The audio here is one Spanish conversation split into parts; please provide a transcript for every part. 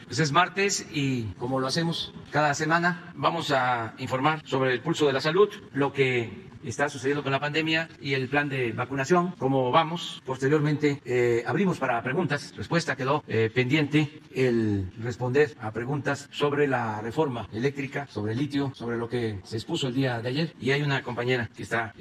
Pues es martes y como lo hacemos cada semana, vamos a informar sobre el pulso de la salud, lo que está sucediendo con la pandemia y el plan de vacunación, cómo vamos. Posteriormente abrimos para preguntas, respuesta quedó pendiente el responder a preguntas sobre la reforma eléctrica, sobre el litio, sobre lo que se expuso el día de ayer. Y hay una compañera que está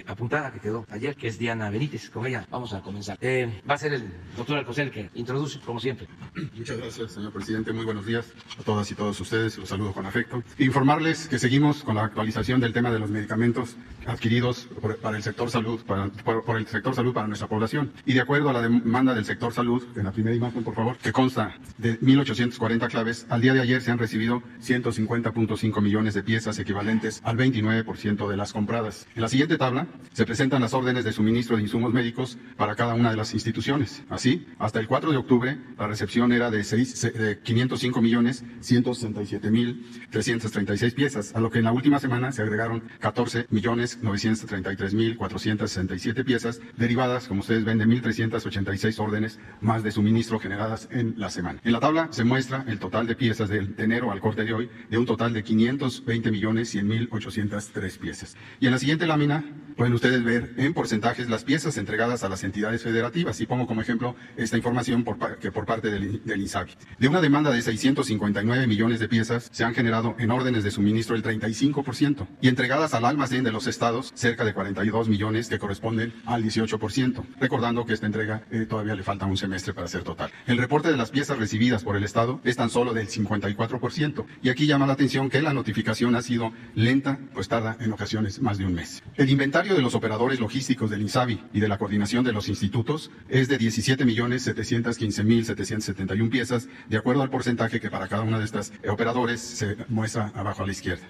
apuntada, que quedó ayer, que es Diana Benítez. Con ella vamos a comenzar. Va a ser el doctor Alcocer el que introduce, como siempre. Muchas gracias, señor presidente. Muy buenos días a todas y todos ustedes. Los saludo con afecto. Informarles que seguimos con la actualización del tema de los medicamentos adquiridos para el sector salud, por el sector salud para nuestra población. Y de acuerdo a la demanda del sector salud, en la primera imagen, por favor, que consta de 1.840 claves, al día de ayer se han recibido 150.5 millones de piezas, equivalentes al 29% de las compradas. En la siguiente tabla se presentan las órdenes de suministro de insumos médicos para cada una de las instituciones. Así, hasta el 4 de octubre, la recepción era de 505.167.336 piezas, a lo que en la última semana se agregaron 14.933.467 piezas, derivadas, como ustedes ven, de 1.386 órdenes más de suministro generadas en la semana. En la tabla se muestra el total de piezas de enero al corte de hoy, de un total de 520.100.803 piezas. Y en la siguiente lámina pueden ustedes ver en porcentajes las piezas entregadas a las entidades federativas, y pongo como ejemplo esta información por parte del INSABI. De una demanda de 659 millones de piezas, se han generado en órdenes de suministro el 35%, y entregadas al almacén de los estados cerca de 42 millones, que corresponden al 18%, recordando que esta entrega todavía le falta un semestre para ser total. El reporte de las piezas recibidas por el estado es tan solo del 54%, y aquí llama la atención que la notificación ha sido lenta, pues tarda en ocasiones más de un mes. El inventario de los operadores logísticos del INSABI y de la coordinación de los institutos es de 17.715.771 piezas, de acuerdo al porcentaje que para cada una de estas operadores se muestra abajo a la izquierda.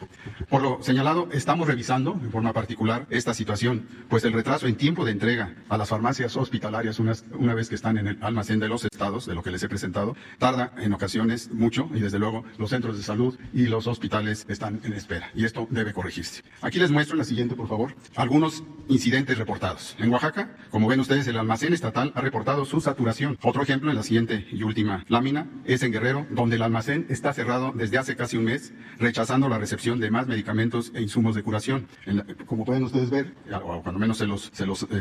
Por lo señalado, estamos revisando en forma particular esta situación, pues el retraso en tiempo de entrega a las farmacias hospitalarias una vez que están en el almacén de los estados, de lo que les he presentado, tarda en ocasiones mucho, y desde luego los centros de salud y los hospitales están en espera, y esto debe corregirse. Aquí les muestro en la siguiente, por favor, algunos incidentes reportados. En Oaxaca, como ven ustedes, el almacén estatal ha reportado su saturación. Otro ejemplo, en la siguiente y última lámina, es en Guerrero, donde el almacén está cerrado desde hace casi un mes, rechazando la recepción de más medicamentos e insumos de curación. Como pueden ustedes ver, o cuando menos se los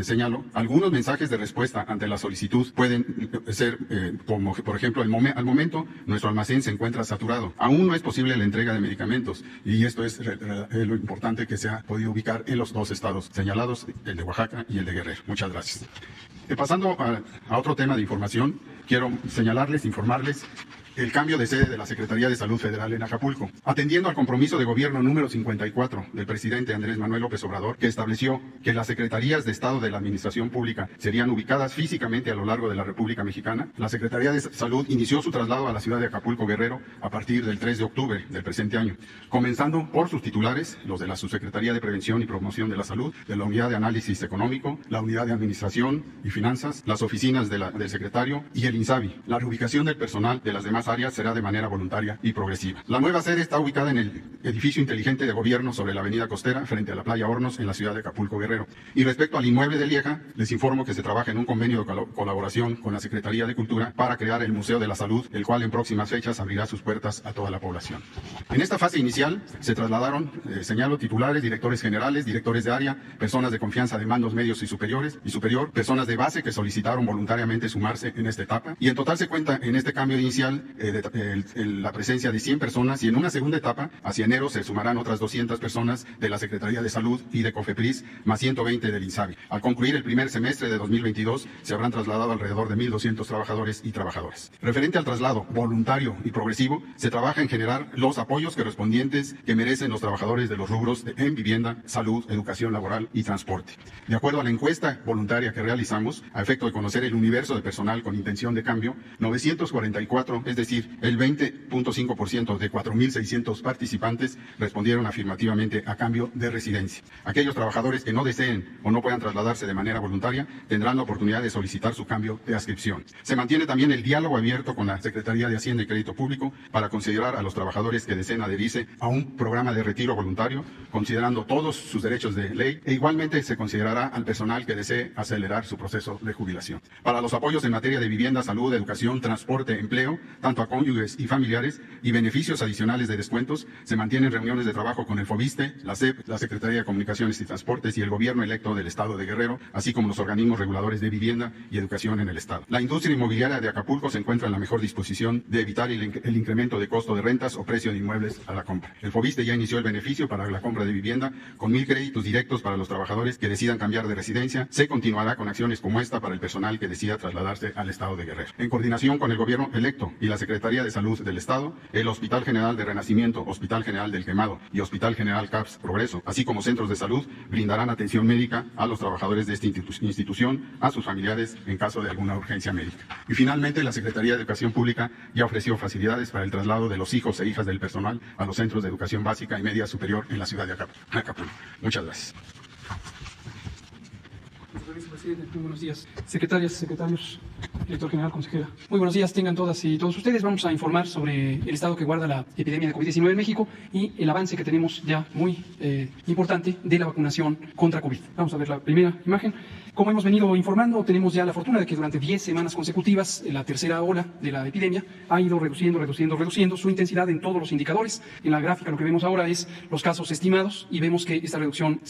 señalo, algunos mensajes de respuesta ante la solicitud pueden ser, como por ejemplo, al momento nuestro almacén se encuentra saturado. Aún no es posible la entrega de medicamentos, y esto es lo importante que se ha podido ubicar en los dos estados señalados, el de Oaxaca y el de Guerrero. Muchas gracias. Pasando a otro tema de información, quiero informarles el cambio de sede de la Secretaría de Salud Federal en Acapulco, atendiendo al compromiso de gobierno número 54 del presidente Andrés Manuel López Obrador, que estableció que las Secretarías de Estado de la Administración Pública serían ubicadas físicamente a lo largo de la República Mexicana. La Secretaría de Salud inició su traslado a la ciudad de Acapulco, Guerrero, a partir del 3 de octubre del presente año, comenzando por sus titulares, los de la Subsecretaría de Prevención y Promoción de la Salud, de la Unidad de Análisis Económico, la Unidad de Administración y Finanzas, las oficinas del secretario y el INSABI. La reubicación del personal de las demás áreas será de manera voluntaria y progresiva. La nueva sede está ubicada en el edificio inteligente de gobierno sobre la avenida Costera, frente a la playa Hornos, en la ciudad de Acapulco, Guerrero. Y respecto al inmueble de Lieja, les informo que se trabaja en un convenio de colaboración con la Secretaría de Cultura para crear el Museo de la Salud, el cual en próximas fechas abrirá sus puertas a toda la población. En esta fase inicial se trasladaron, señalo, titulares, directores generales, directores de área, personas de confianza de mandos medios y superior, personas de base que solicitaron voluntariamente sumarse en esta etapa, y en total se cuenta en este cambio inicial la presencia de 100 personas y en una segunda etapa, hacia enero, se sumarán otras 200 personas de la Secretaría de Salud y de COFEPRIS, más 120 del INSABI. Al concluir el primer semestre de 2022, se habrán trasladado alrededor de 1.200 trabajadores y trabajadoras. Referente al traslado voluntario y progresivo, se trabaja en generar los apoyos correspondientes que merecen los trabajadores de los rubros en vivienda, salud, educación laboral y transporte. De acuerdo a la encuesta voluntaria que realizamos, a efecto de conocer el universo de personal con intención de cambio, 944, es decir, el 20.5% de 4.600 participantes respondieron afirmativamente a cambio de residencia. Aquellos trabajadores que no deseen o no puedan trasladarse de manera voluntaria tendrán la oportunidad de solicitar su cambio de adscripción. Se mantiene también el diálogo abierto con la Secretaría de Hacienda y Crédito Público para considerar a los trabajadores que deseen adherirse a un programa de retiro voluntario, considerando todos sus derechos de ley, e igualmente se considerará al personal que desee acelerar su proceso de jubilación. Para los apoyos en materia de vivienda, salud, educación, transporte, empleo, tanto a cónyuges y familiares, y beneficios adicionales de descuentos, se mantienen reuniones de trabajo con el FOBISTE, la SEP, la Secretaría de Comunicaciones y Transportes y el gobierno electo del Estado de Guerrero, así como los organismos reguladores de vivienda y educación en el Estado. La industria inmobiliaria de Acapulco se encuentra en la mejor disposición de evitar el incremento de costo de rentas o precio de inmuebles a la compra. El FOBISTE ya inició el beneficio para la compra de vivienda con 1,000 créditos directos para los trabajadores que decidan cambiar de residencia. Se continuará con acciones como esta para el personal que decida trasladarse al Estado de Guerrero. En coordinación con el gobierno electo y la Secretaría de Salud del Estado, el Hospital General de Renacimiento, Hospital General del Quemado y Hospital General CAPS Progreso, así como centros de salud, brindarán atención médica a los trabajadores de esta institución, a sus familiares en caso de alguna urgencia médica. Y finalmente, la Secretaría de Educación Pública ya ofreció facilidades para el traslado de los hijos e hijas del personal a los centros de educación básica y media superior en la ciudad de Acapulco. Muchas gracias. Presidente, muy buenos días. Secretarias, secretarios, director general, consejera. Muy buenos días, tengan todas y todos ustedes. Vamos a informar sobre el estado que guarda la epidemia de COVID-19 en México y el avance que tenemos ya muy importante de la vacunación contra COVID. Vamos a ver la primera imagen. Como hemos venido informando, tenemos ya la fortuna de que durante 10 semanas consecutivas, la tercera ola de la epidemia ha ido reduciendo su intensidad en todos los indicadores. En la gráfica lo que vemos ahora es los casos estimados y vemos que esta reducción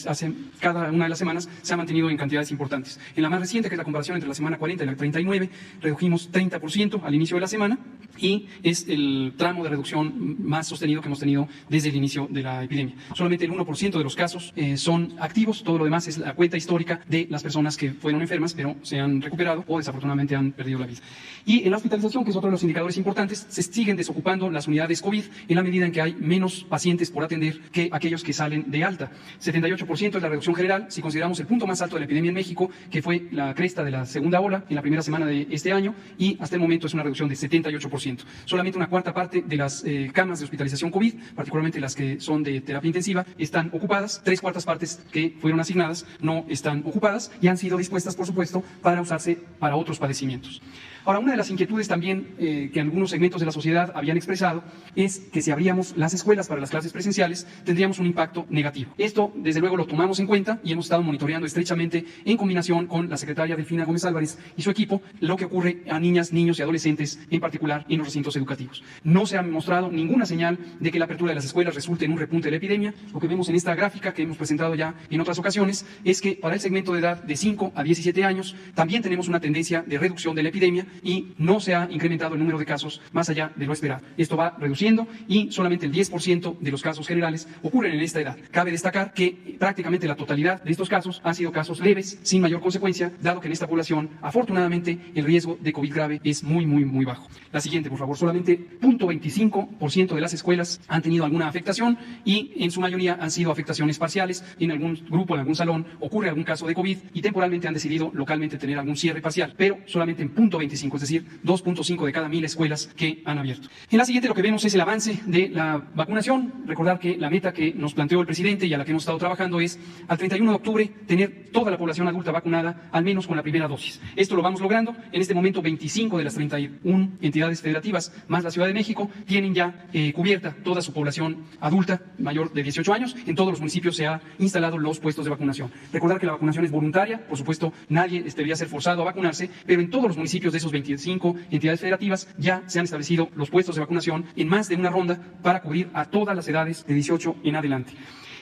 cada una de las semanas se ha mantenido en cantidades importantes. En la más reciente, que es la comparación entre la semana 40 y la 39, redujimos 30% al inicio de la semana y es el tramo de reducción más sostenido que hemos tenido desde el inicio de la epidemia. Solamente el 1% de los casos son activos, todo lo demás es la cuenta histórica de las personas que fueron enfermas pero se han recuperado o desafortunadamente han perdido la vida. Y en la hospitalización, que es otro de los indicadores importantes, se siguen desocupando las unidades COVID en la medida en que hay menos pacientes por atender que aquellos que salen de alta. 78% es la reducción general, si consideramos el punto más alto de la epidemia en México, que fue la cresta de la segunda ola en la primera semana de este año, y hasta el momento es una reducción de 78%. Solamente una cuarta parte de las camas de hospitalización COVID, particularmente las que son de terapia intensiva, están ocupadas. 3/4 partes que fueron asignadas no están ocupadas y han sido dispuestas, por supuesto, para usarse para otros padecimientos. Ahora, una de las inquietudes también que algunos segmentos de la sociedad habían expresado es que si abríamos las escuelas para las clases presenciales tendríamos un impacto negativo. Esto, desde luego, lo tomamos en cuenta y hemos estado monitoreando estrechamente en combinación con la secretaria Delfina Gómez Álvarez y su equipo lo que ocurre a niñas, niños y adolescentes, en particular en los recintos educativos. No se ha mostrado ninguna señal de que la apertura de las escuelas resulte en un repunte de la epidemia. Lo que vemos en esta gráfica que hemos presentado ya en otras ocasiones es que para el segmento de edad de 5 a 17 años también tenemos una tendencia de reducción de la epidemia y no se ha incrementado el número de casos más allá de lo esperado. Esto va reduciendo y solamente el 10% de los casos generales ocurren en esta edad. Cabe destacar que prácticamente la totalidad de estos casos han sido casos leves, sin mayor consecuencia, dado que en esta población, afortunadamente, el riesgo de COVID grave es muy bajo. La siguiente, por favor. Solamente 0.25% de las escuelas han tenido alguna afectación y en su mayoría han sido afectaciones parciales. En algún grupo, en algún salón, ocurre algún caso de COVID y temporalmente han decidido localmente tener algún cierre parcial, pero solamente en 0.25, es decir, 2.5 de cada 1,000 escuelas que han abierto. En la siguiente lo que vemos es el avance de la vacunación. Recordar que la meta que nos planteó el presidente y a la que hemos estado trabajando es al 31 de octubre tener toda la población adulta vacunada, al menos con la primera dosis. Esto lo vamos logrando. En este momento 25 de las 31 entidades federativas, más la Ciudad de México, tienen ya cubierta toda su población adulta mayor de 18 años. En todos los municipios se han instalado los puestos de vacunación. Recordar que la vacunación es voluntaria, por supuesto nadie debería ser forzado a vacunarse, pero en todos los municipios de esos 25 entidades federativas ya se han establecido los puestos de vacunación en más de una ronda para cubrir a todas las edades de 18 en adelante.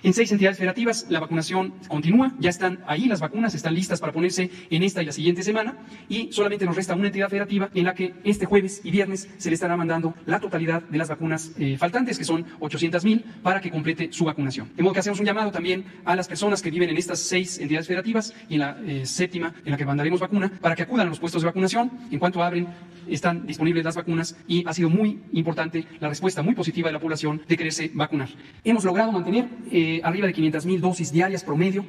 En 6 entidades federativas la vacunación continúa, ya están ahí las vacunas, están listas para ponerse en esta y la siguiente semana, y solamente nos resta una entidad federativa en la que este jueves y viernes se le estará mandando la totalidad de las vacunas faltantes, que son 800,000, para que complete su vacunación. De modo que hacemos un llamado también a las personas que viven en estas 6 entidades federativas y en la séptima en la que mandaremos vacuna, para que acudan a los puestos de vacunación. En cuanto abren, están disponibles las vacunas y ha sido muy importante la respuesta muy positiva de la población de quererse vacunar. Hemos logrado mantener arriba de 500,000 dosis diarias promedio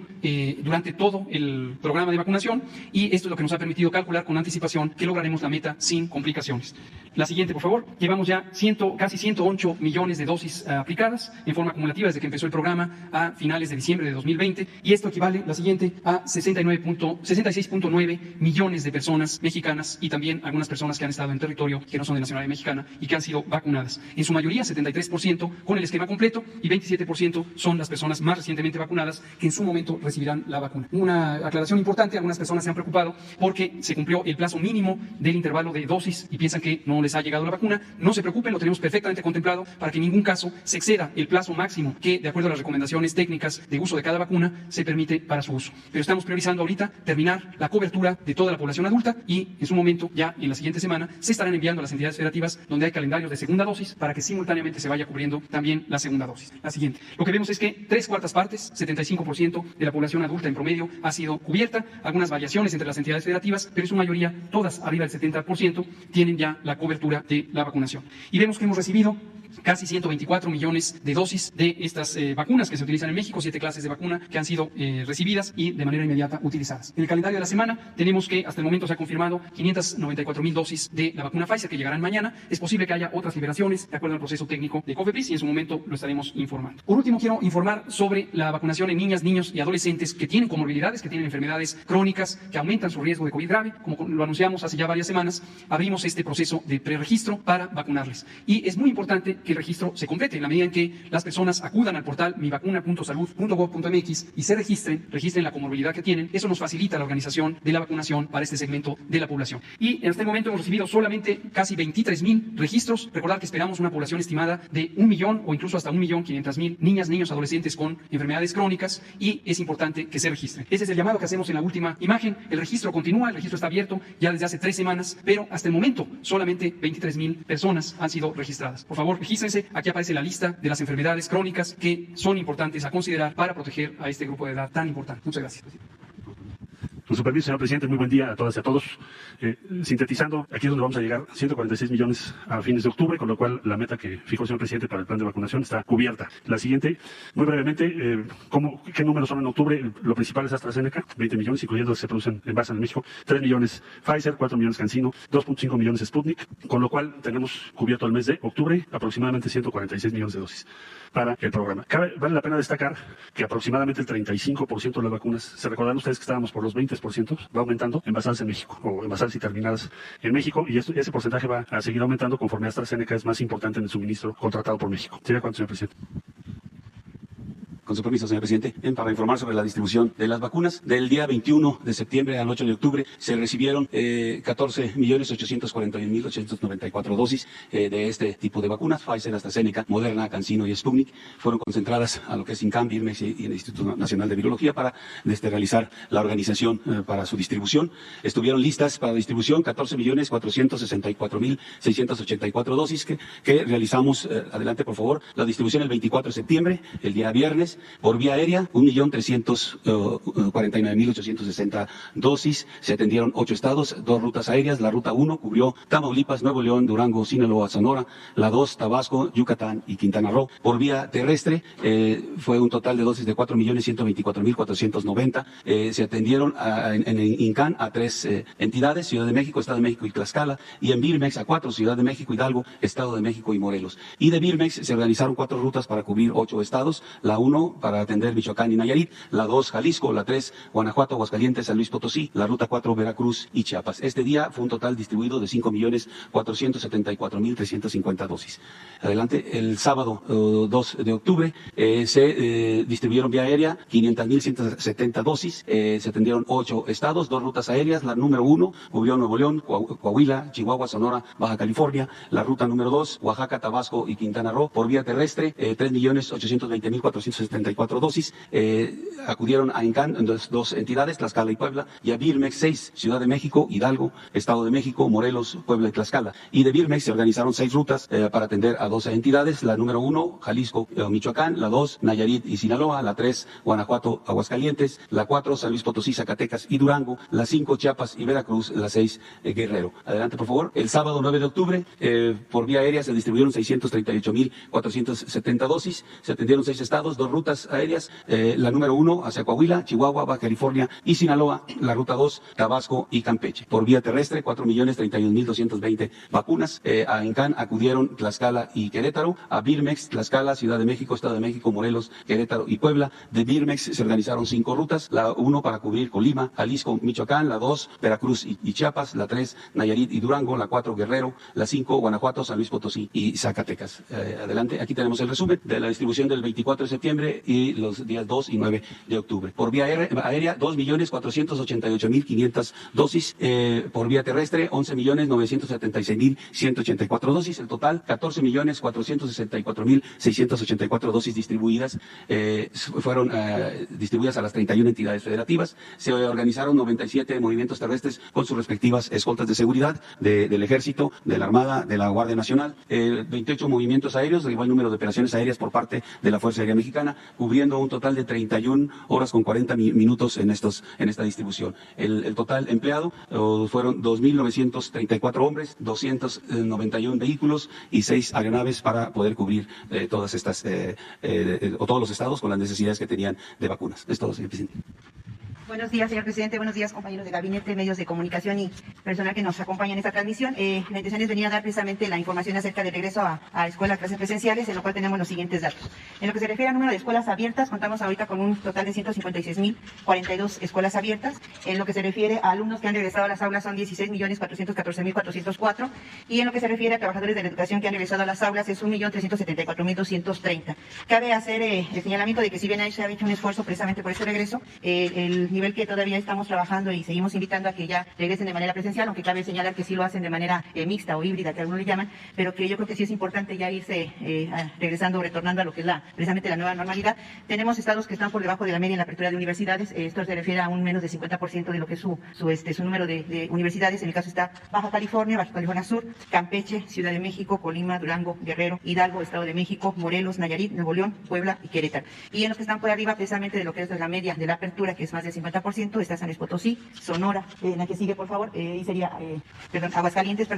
durante todo el programa de vacunación, y esto es lo que nos ha permitido calcular con anticipación que lograremos la meta sin complicaciones. La siguiente, por favor. Llevamos ya casi 108 millones de dosis aplicadas en forma acumulativa desde que empezó el programa a finales de diciembre de 2020, y esto equivale, la siguiente, a 66.9 millones de personas mexicanas, y también algunas personas que han estado en territorio que no son de nacionalidad mexicana y que han sido vacunadas. En su mayoría, 73% con el esquema completo y 27% son las personas más recientemente vacunadas que en su momento recibirán la vacuna. Una aclaración importante: algunas personas se han preocupado porque se cumplió el plazo mínimo del intervalo de dosis y piensan que no les ha llegado la vacuna. No se preocupen, lo tenemos perfectamente contemplado para que en ningún caso se exceda el plazo máximo que, de acuerdo a las recomendaciones técnicas de uso de cada vacuna, se permite para su uso. Pero estamos priorizando ahorita terminar la cobertura de toda la población adulta, y en su momento, ya en la siguiente semana, se estarán enviando a las entidades federativas donde hay calendarios de segunda dosis para que simultáneamente se vaya cubriendo también la segunda dosis. La siguiente. Lo que vemos es que 3/4 partes, 75% de la población adulta en promedio ha sido cubierta, algunas variaciones entre las entidades federativas, pero en su mayoría, todas arriba del 70%, tienen ya la cobertura de la vacunación. Y vemos que hemos recibido casi 124 millones de dosis de estas vacunas que se utilizan en México, 7 clases de vacuna que han sido recibidas y de manera inmediata utilizadas. En el calendario de la semana tenemos que hasta el momento se ha confirmado 594,000 dosis de la vacuna Pfizer, que llegarán mañana. Es posible que haya otras liberaciones de acuerdo al proceso técnico de COFEPRIS, y en su momento lo estaremos informando. Por último, quiero informar sobre la vacunación en niñas, niños y adolescentes que tienen comorbilidades, que tienen enfermedades crónicas que aumentan su riesgo de COVID grave. Como lo anunciamos hace ya varias semanas, abrimos este proceso de preregistro para vacunarles. Y es muy importante que el registro se complete en la medida en que las personas acudan al portal mivacuna.salud.gov.mx y se registren la comorbilidad que tienen. Eso nos facilita la organización de la vacunación para este segmento de la población. Y en este momento hemos recibido solamente casi 23,000 registros. Recordar que esperamos una población estimada de 1 millón o incluso hasta 1.500.000 niñas, niños, adolescentes con enfermedades crónicas, y es importante que se registren. Ese es el llamado que hacemos en la última imagen. El registro continúa, el registro está abierto ya desde hace 3 semanas, pero hasta el momento solamente 23,000 personas han sido registradas. Por favor, regístrense. Aquí aparece la lista de las enfermedades crónicas que son importantes a considerar para proteger a este grupo de edad tan importante. Muchas gracias. Con su permiso, señor presidente, muy buen día a todas y a todos. Sintetizando, aquí es donde vamos a llegar, 146 millones a fines de octubre, con lo cual la meta que fijó el señor presidente para el plan de vacunación está cubierta. La siguiente, muy brevemente, ¿qué números son en octubre? Lo principal es AstraZeneca, 20 millones, incluyendo los que se producen en base en México, 3 millones Pfizer, 4 millones CanSino, 2.5 millones Sputnik, con lo cual tenemos cubierto el mes de octubre aproximadamente 146 millones de dosis para el programa. Vale la pena destacar que aproximadamente el 35% de las vacunas, se recordarán ustedes que estábamos por los 20%, va aumentando envasadas en México, o envasadas y terminadas en México, y ese porcentaje va a seguir aumentando conforme AstraZeneca es más importante en el suministro contratado por México. ¿Sería cuánto, señor presidente? Con su permiso, señor presidente, para informar sobre la distribución de las vacunas. Del día 21 de septiembre al 8 de octubre se recibieron 14.841.894 dosis de este tipo de vacunas: Pfizer, AstraZeneca, Moderna, CanSino y Sputnik. Fueron concentradas a lo que es INCAM, Birmex y el Instituto Nacional de Virología para realizar la organización para su distribución. Estuvieron listas para distribución 14.464.684 dosis que realizamos, adelante por favor, la distribución el 24 de septiembre, el día viernes. Por vía aérea, 1.349.860 dosis. Se atendieron 8 estados, 2 rutas aéreas. La ruta 1 cubrió Tamaulipas, Nuevo León, Durango, Sinaloa, Sonora. La 2, Tabasco, Yucatán y Quintana Roo. Por vía terrestre, fue un total de dosis de 4.124.490. Se atendieron en INCAN a 3 entidades: Ciudad de México, Estado de México y Tlaxcala. Y en Birmex a 4, Ciudad de México, Hidalgo, Estado de México y Morelos. Y de Birmex se realizaron 4 rutas para cubrir 8 estados. La 1 para atender Michoacán y Nayarit, la 2 Jalisco, la 3 Guanajuato, Aguascalientes, San Luis Potosí, la ruta 4 Veracruz y Chiapas. Este día fue un total distribuido de 5.474.350 dosis. Adelante, el sábado 2 de octubre se distribuyeron vía aérea 500.170 dosis, se atendieron 8 estados, 2 rutas aéreas. La número 1 cubrió Nuevo León, Coahuila, Chihuahua, Sonora, Baja California. La ruta número 2, Oaxaca, Tabasco y Quintana Roo. Por vía terrestre, 3.820.470 274 dosis. Acudieron a INCAN dos entidades, Tlaxcala y Puebla, y a Birmex 6, Ciudad de México, Hidalgo, Estado de México, Morelos, Puebla y Tlaxcala. Y de Birmex se organizaron 6 rutas para atender a 12 entidades. La número 1, Jalisco, Michoacán; la 2, Nayarit y Sinaloa; la 3, Guanajuato, Aguascalientes; la 4, San Luis Potosí, Zacatecas y Durango; la 5, Chiapas y Veracruz; la 6, Guerrero. Adelante, por favor. El sábado 9 de octubre, por vía aérea se distribuyeron 638.470 dosis. Se atendieron 6 estados, 2 rutas aéreas. La número 1 hacia Coahuila, Chihuahua, Baja California y Sinaloa; la ruta 2, Tabasco y Campeche. Por vía terrestre, 4.031.220 vacunas. A INCAN acudieron Tlaxcala y Querétaro; a Birmex, Tlaxcala, Ciudad de México, Estado de México, Morelos, Querétaro y Puebla. De Birmex se organizaron 5 rutas: la 1 para cubrir Colima, Jalisco, Michoacán; la 2, Veracruz y Chiapas; la 3, Nayarit y Durango; la 4, Guerrero; la 5, Guanajuato, San Luis Potosí y Zacatecas. Adelante, aquí tenemos el resumen de la distribución del 24 de septiembre y los días 2 y 9 de octubre. Por vía aérea, 2.488.500 dosis. Por vía terrestre, 11.976.184 dosis. El total, 14.464.684 dosis distribuidas. Fueron distribuidas a las 31 entidades federativas. Se organizaron 97 movimientos terrestres con sus respectivas escoltas de seguridad del Ejército, de la Armada, de la Guardia Nacional. 28 movimientos aéreos, el igual número de operaciones aéreas por parte de la Fuerza Aérea Mexicana, cubriendo un total de 31 horas con 40 minutos en esta distribución. El total empleado fueron 2.934 hombres, 291 vehículos y 6 aeronaves para poder cubrir todas estas o todos los estados con las necesidades que tenían de vacunas. Es todo, señor presidente. Buenos días, señor presidente. Buenos días, compañeros de gabinete, medios de comunicación y personal que nos acompaña en esta transmisión. La intención es venir a dar precisamente la información acerca del regreso a escuelas, clases presenciales, en lo cual tenemos los siguientes datos. En lo que se refiere al número de escuelas abiertas, contamos ahorita con un total de 156.042 escuelas abiertas. En lo que se refiere a alumnos que han regresado a las aulas, son 16.414.404. Y en lo que se refiere a trabajadores de la educación que han regresado a las aulas, es 1.374.230. Cabe hacer el señalamiento de que si bien ahí se ha hecho un esfuerzo precisamente por este regreso, el nivel que todavía estamos trabajando y seguimos invitando a que ya regresen de manera presencial, aunque cabe señalar que sí lo hacen de manera mixta o híbrida, que algunos le llaman, pero que yo creo que sí es importante ya irse regresando o retornando a lo que es precisamente la nueva normalidad. Tenemos estados que están por debajo de la media en la apertura de universidades. Esto se refiere a un menos de 50% de lo que es su número de universidades. En el caso está Baja California Sur, Campeche, Ciudad de México, Colima, Durango, Guerrero, Hidalgo, Estado de México, Morelos, Nayarit, Nuevo León, Puebla y Querétaro. Y en los que están por arriba precisamente de lo que es la media de la apertura, que es más del 50%, está San Luis Potosí, Sonora, en la que sigue, por favor, y sería, Aguascalientes,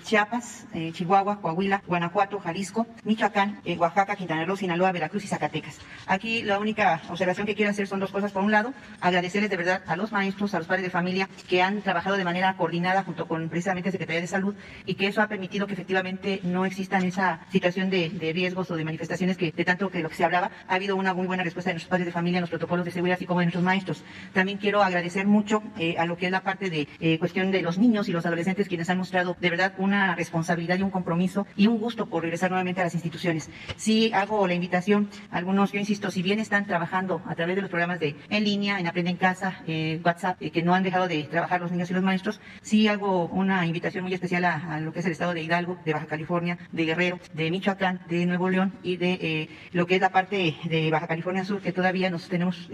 Chiapas, Chihuahua, Coahuila, Guanajuato, Jalisco, Michoacán, Oaxaca, Quintana Roo, Sinaloa, Veracruz y Zacatecas. Aquí la única observación que quiero hacer son 2 cosas. Por un lado, agradecerles de verdad a los maestros, a los padres de familia que han trabajado de manera coordinada junto con precisamente Secretaría de Salud, y que eso ha permitido que efectivamente no existan esa situación de riesgos o de manifestaciones que de tanto que lo que se hablaba. Ha habido una muy buena respuesta de nuestros padres de familia en los protocolos de seguridad, así como de nuestros maestros. También quiero agradecer mucho a lo que es la parte de cuestión de los niños y los adolescentes, quienes han mostrado de verdad una responsabilidad y un compromiso y un gusto por regresar nuevamente a las instituciones. Sí hago la invitación, algunos, yo insisto, si bien están trabajando a través de los programas en línea, en Aprende en Casa, WhatsApp, que no han dejado de trabajar los niños y los maestros, sí hago una invitación muy especial a lo que es el estado de Hidalgo, de Baja California, de Guerrero, de Michoacán, de Nuevo León y de lo que es la parte de Baja California Sur, que todavía son los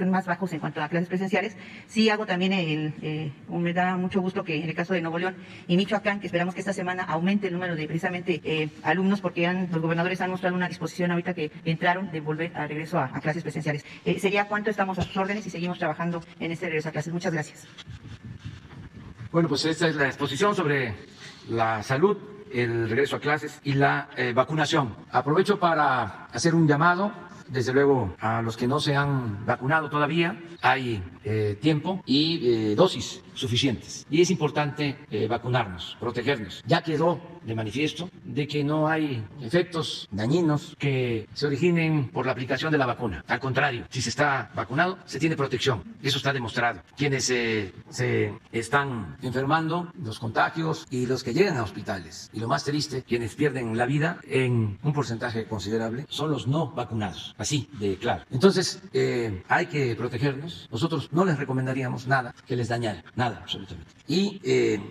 más bajos en cuanto a clases presenciales. Sí hago también me da mucho gusto que en el caso de Nuevo León y Michoacán, que esperamos que esta semana aumente el número de precisamente alumnos, porque los gobernadores han mostrado una disposición ahorita que entraron de volver a regreso a clases presenciales. Sería cuánto estamos a sus órdenes y seguimos trabajando en este regreso a clases. Muchas gracias. Bueno, pues esta es la exposición sobre la salud, el regreso a clases y la vacunación. Aprovecho para hacer un llamado, desde luego, a los que no se han vacunado todavía. Hay tiempo y dosis suficientes. Y es importante vacunarnos, protegernos. Ya quedó de manifiesto de que no hay efectos dañinos que se originen por la aplicación de la vacuna. Al contrario, si se está vacunado, se tiene protección. Eso está demostrado. Quienes se están enfermando, los contagios y los que llegan a hospitales. Y lo más triste, quienes pierden la vida en un porcentaje considerable son los no vacunados. Así de claro. Entonces, hay que protegernos. Nosotros no les recomendaríamos nada que les dañara, nada. nada absolutamente. Y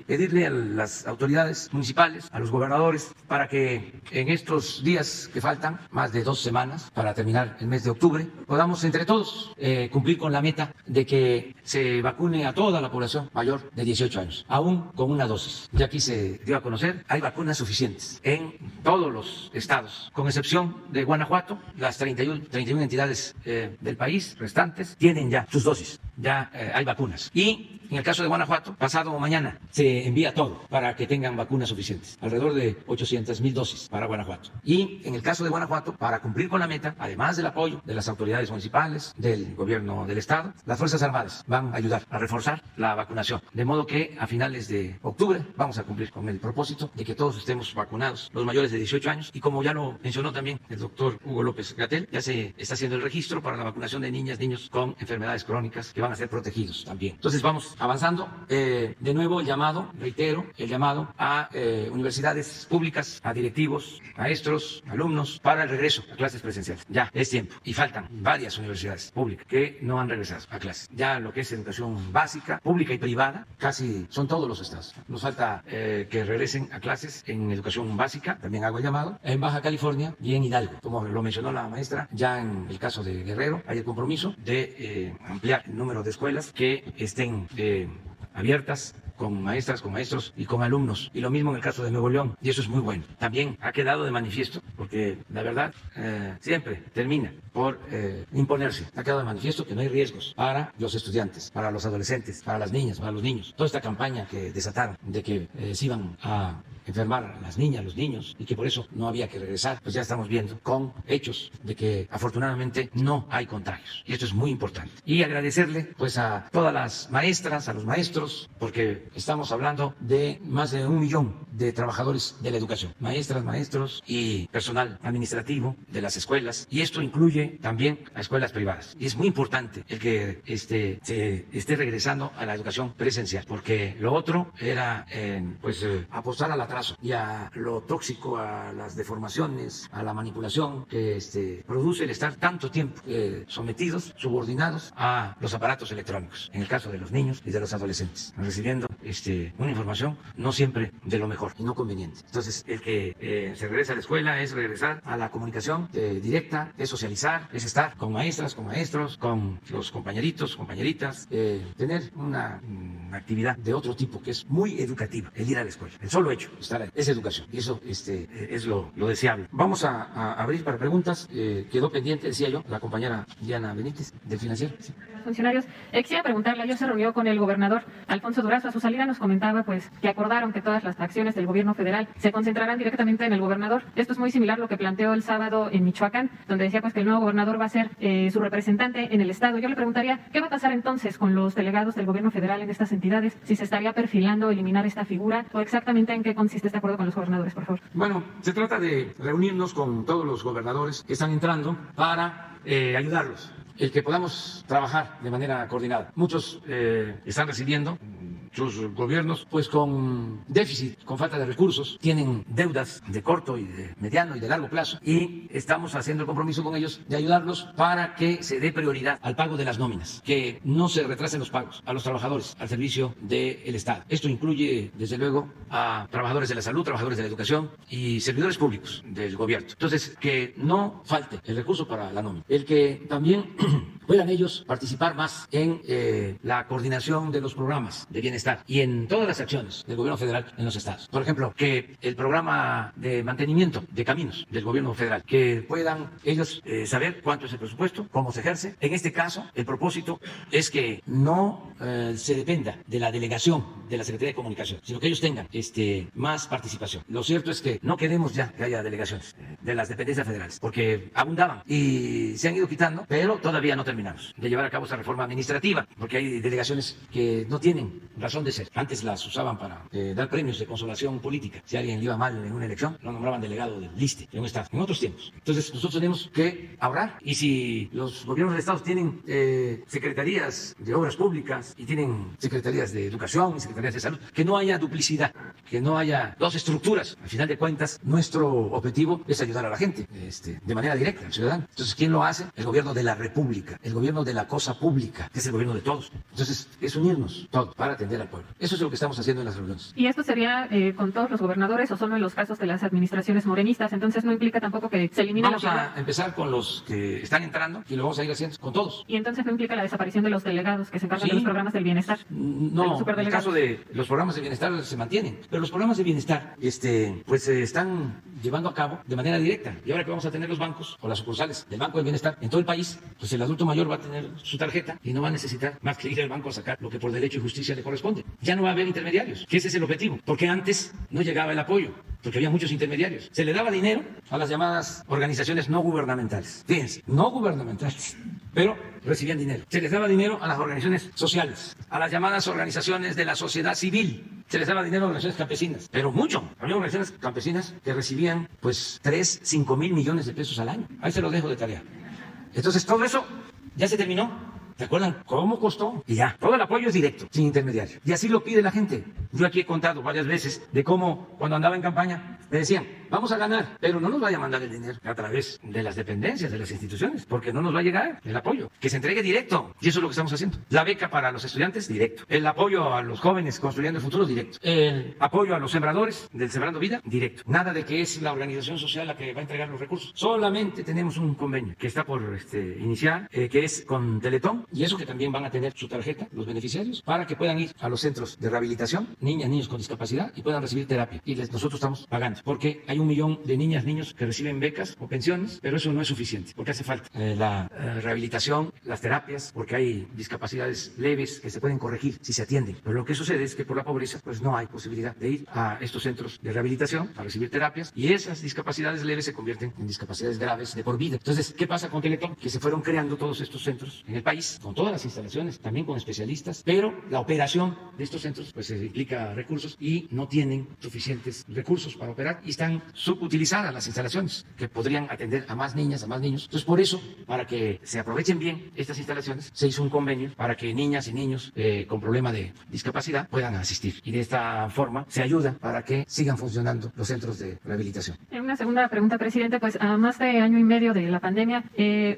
pedirle a las autoridades municipales, a los gobernadores, para que en estos días que faltan, más de 2 semanas para terminar el mes de octubre, podamos entre todos cumplir con la meta de que se vacune a toda la población mayor de 18 años, aún con una dosis. Ya aquí se dio a conocer, hay vacunas suficientes en todos los estados, con excepción de Guanajuato. Las 31 entidades del país restantes tienen ya sus dosis, ya hay vacunas. Y en el caso de Guanajuato, pasado mañana se envía todo para que tengan vacunas suficientes, alrededor de 800,000 dosis para Guanajuato. Y en el caso de Guanajuato, para cumplir con la meta, además del apoyo de las autoridades municipales, del gobierno del estado, las Fuerzas Armadas van a ayudar a reforzar la vacunación, de modo que a finales de octubre vamos a cumplir con el propósito de que todos estemos vacunados, los mayores de 18 años, y como ya lo mencionó también el doctor Hugo López-Gatell, ya se está haciendo el registro para la vacunación de niñas, niños con enfermedades crónicas que van a ser protegidos también. Entonces vamos avanzando. De nuevo el llamado, reitero, el llamado a universidades públicas, a directivos, maestros, alumnos, para el regreso a clases presenciales. Ya es tiempo. Y faltan varias universidades públicas que no han regresado a clases. Ya lo que es educación básica, pública y privada, casi son todos los estados. Nos falta que regresen a clases en educación básica, también hago el llamado, en Baja California y en Hidalgo. Como lo mencionó la maestra, ya en el caso de Guerrero hay el compromiso de ampliar el número de escuelas que estén abiertas con maestras, con maestros y con alumnos. Y lo mismo en el caso de Nuevo León. Y eso es muy bueno. También ha quedado de manifiesto, porque la verdad siempre termina por imponerse. Ha quedado de manifiesto que no hay riesgos para los estudiantes, para los adolescentes, para las niñas, para los niños. Toda esta campaña que desataron de que se iban a enfermar las niñas, los niños, y que por eso no había que regresar, pues ya estamos viendo con hechos de que afortunadamente no hay contagios. Y esto es muy importante. Y agradecerle pues a todas las maestras, a los maestros, porque estamos hablando de más de 1 millón de trabajadores de la educación, maestras, maestros y personal administrativo de las escuelas. Y esto incluye también a escuelas privadas. Y es muy importante el que se esté regresando a la educación presencial, porque lo otro era apostar a la y a lo tóxico, a las deformaciones, a la manipulación que produce el estar tanto tiempo sometidos, subordinados a los aparatos electrónicos, en el caso de los niños y de los adolescentes, recibiendo una información no siempre de lo mejor y no conveniente. Entonces, el que se regresa a la escuela es regresar a la comunicación directa, es socializar, es estar con maestras, con maestros, con los compañeritos, compañeritas, tener una actividad de otro tipo que es muy educativa, el ir a la escuela. El solo hecho estar ahí es educación y eso es lo deseable. Vamos a abrir para preguntas. Quedó pendiente, decía yo, la compañera Diana Benítez del Financiero. Sí. Funcionarios, quisiera preguntarle, ayer se reunió con el gobernador Alfonso Durazo. A su salida nos comentaba pues que acordaron que todas las acciones del gobierno federal se concentrarán directamente en el gobernador. Esto es muy similar a lo que planteó el sábado en Michoacán, donde decía pues que el nuevo gobernador va a ser su representante en el estado. Yo le preguntaría, ¿qué va a pasar entonces con los delegados del gobierno federal en estas entidades? Si se estaría perfilando eliminar esta figura o exactamente en qué consiste este acuerdo con los gobernadores, por favor. Bueno, se trata de reunirnos con todos los gobernadores que están entrando para ayudarlos, el que podamos trabajar de manera coordinada. Muchos están recibiendo sus gobiernos pues con déficit, con falta de recursos, tienen deudas de corto y de mediano y de largo plazo, y estamos haciendo el compromiso con ellos de ayudarlos para que se dé prioridad al pago de las nóminas, que no se retrasen los pagos a los trabajadores al servicio del Estado. Esto incluye desde luego a trabajadores de la salud, trabajadores de la educación y servidores públicos del gobierno. Entonces, que no falte el recurso para la nómina, el que también puedan ellos participar más en la coordinación de los programas de bienestar y en todas las acciones del gobierno federal en los estados. Por ejemplo, que el programa de mantenimiento de caminos del gobierno federal, que puedan ellos saber cuánto es el presupuesto, cómo se ejerce. En este caso, el propósito es que no se dependa de la delegación de la Secretaría de Comunicación, sino que ellos tengan más participación. Lo cierto es que no queremos ya que haya delegaciones de las dependencias federales, porque abundaban y se han ido quitando, pero todavía no terminamos de llevar a cabo esa reforma administrativa, porque hay delegaciones que no tienen razón de ser. Antes las usaban para dar premios de consolación política. Si alguien le iba mal en una elección, lo nombraban delegado del liste de un estado. En otros tiempos. Entonces, nosotros tenemos que ahorrar, y si los gobiernos de estados tienen secretarías de obras públicas y tienen secretarías de educación y secretarías de salud, que no haya duplicidad, que no haya dos estructuras. Al final de cuentas, nuestro objetivo es ayudar a la gente de manera directa, al ciudadano. Entonces, ¿quién lo hace? El gobierno de la República. pública, el gobierno de la cosa pública, que es el gobierno de todos. Entonces, es unirnos todos para atender al pueblo. Eso es lo que estamos haciendo en las reuniones. ¿Y esto sería con todos los gobernadores o solo en los casos de las administraciones morenistas? Entonces, ¿no implica tampoco que se elimine Vamos a empezar con los que están entrando y lo vamos a ir haciendo con todos. ¿Y entonces no implica la desaparición de los delegados que se encargan de los programas del bienestar? No, en el caso de los programas de bienestar se mantienen, pero los programas de bienestar pues se están llevando a cabo de manera directa. Y ahora que vamos a tener los bancos o las sucursales del Banco del Bienestar en todo el país, pues el adulto mayor va a tener su tarjeta y no va a necesitar más que ir al banco a sacar lo que por derecho y justicia le corresponde. Ya no va a haber intermediarios, que ese es el objetivo, porque antes no llegaba el apoyo, porque había muchos intermediarios. Se le daba dinero a las llamadas organizaciones no gubernamentales. Fíjense, no gubernamentales, pero recibían dinero. Se les daba dinero a las organizaciones sociales, a las llamadas organizaciones de la sociedad civil. Se les daba dinero a organizaciones campesinas, pero mucho. Había organizaciones campesinas que recibían pues 3, 5 mil millones de pesos al año. Ahí se lo dejo de tarea. Entonces todo eso ya se terminó. ¿Se acuerdan cómo costó? Y ya, todo el apoyo es directo, sin intermediario. Y así lo pide la gente. Yo aquí he contado varias veces de cómo cuando andaba en campaña me decían, vamos a ganar, pero no nos vaya a mandar el dinero a través de las dependencias, de las instituciones, porque no nos va a llegar el apoyo. Que se entregue directo. Y eso es lo que estamos haciendo. La beca para los estudiantes, directo. El apoyo a los jóvenes construyendo el futuro, directo. El apoyo a los sembradores del Sembrando Vida, directo. Nada de que es la organización social la que va a entregar los recursos. Solamente tenemos un convenio que está por iniciar, que es con Teletón. Y eso que también van a tener su tarjeta, los beneficiarios, para que puedan ir a los centros de rehabilitación, niñas, niños con discapacidad, y puedan recibir terapia. Y nosotros estamos pagando, porque hay 1 millón de niñas, niños que reciben becas o pensiones, pero eso no es suficiente, porque hace falta la rehabilitación, las terapias, porque hay discapacidades leves que se pueden corregir si se atienden. Pero lo que sucede es que por la pobreza, pues no hay posibilidad de ir a estos centros de rehabilitación para recibir terapias, y esas discapacidades leves se convierten en discapacidades graves de por vida. Entonces, ¿qué pasa con Teletón? Que se fueron creando todos estos centros en el país, con todas las instalaciones, también con especialistas, pero la operación de estos centros pues implica recursos y no tienen suficientes recursos para operar y están subutilizadas las instalaciones que podrían atender a más niñas, a más niños. Entonces, por eso, para que se aprovechen bien estas instalaciones, se hizo un convenio para que niñas y niños con problema de discapacidad puedan asistir, y de esta forma se ayuda para que sigan funcionando los centros de rehabilitación. En una segunda pregunta, presidente, pues a más de año y medio de la pandemia,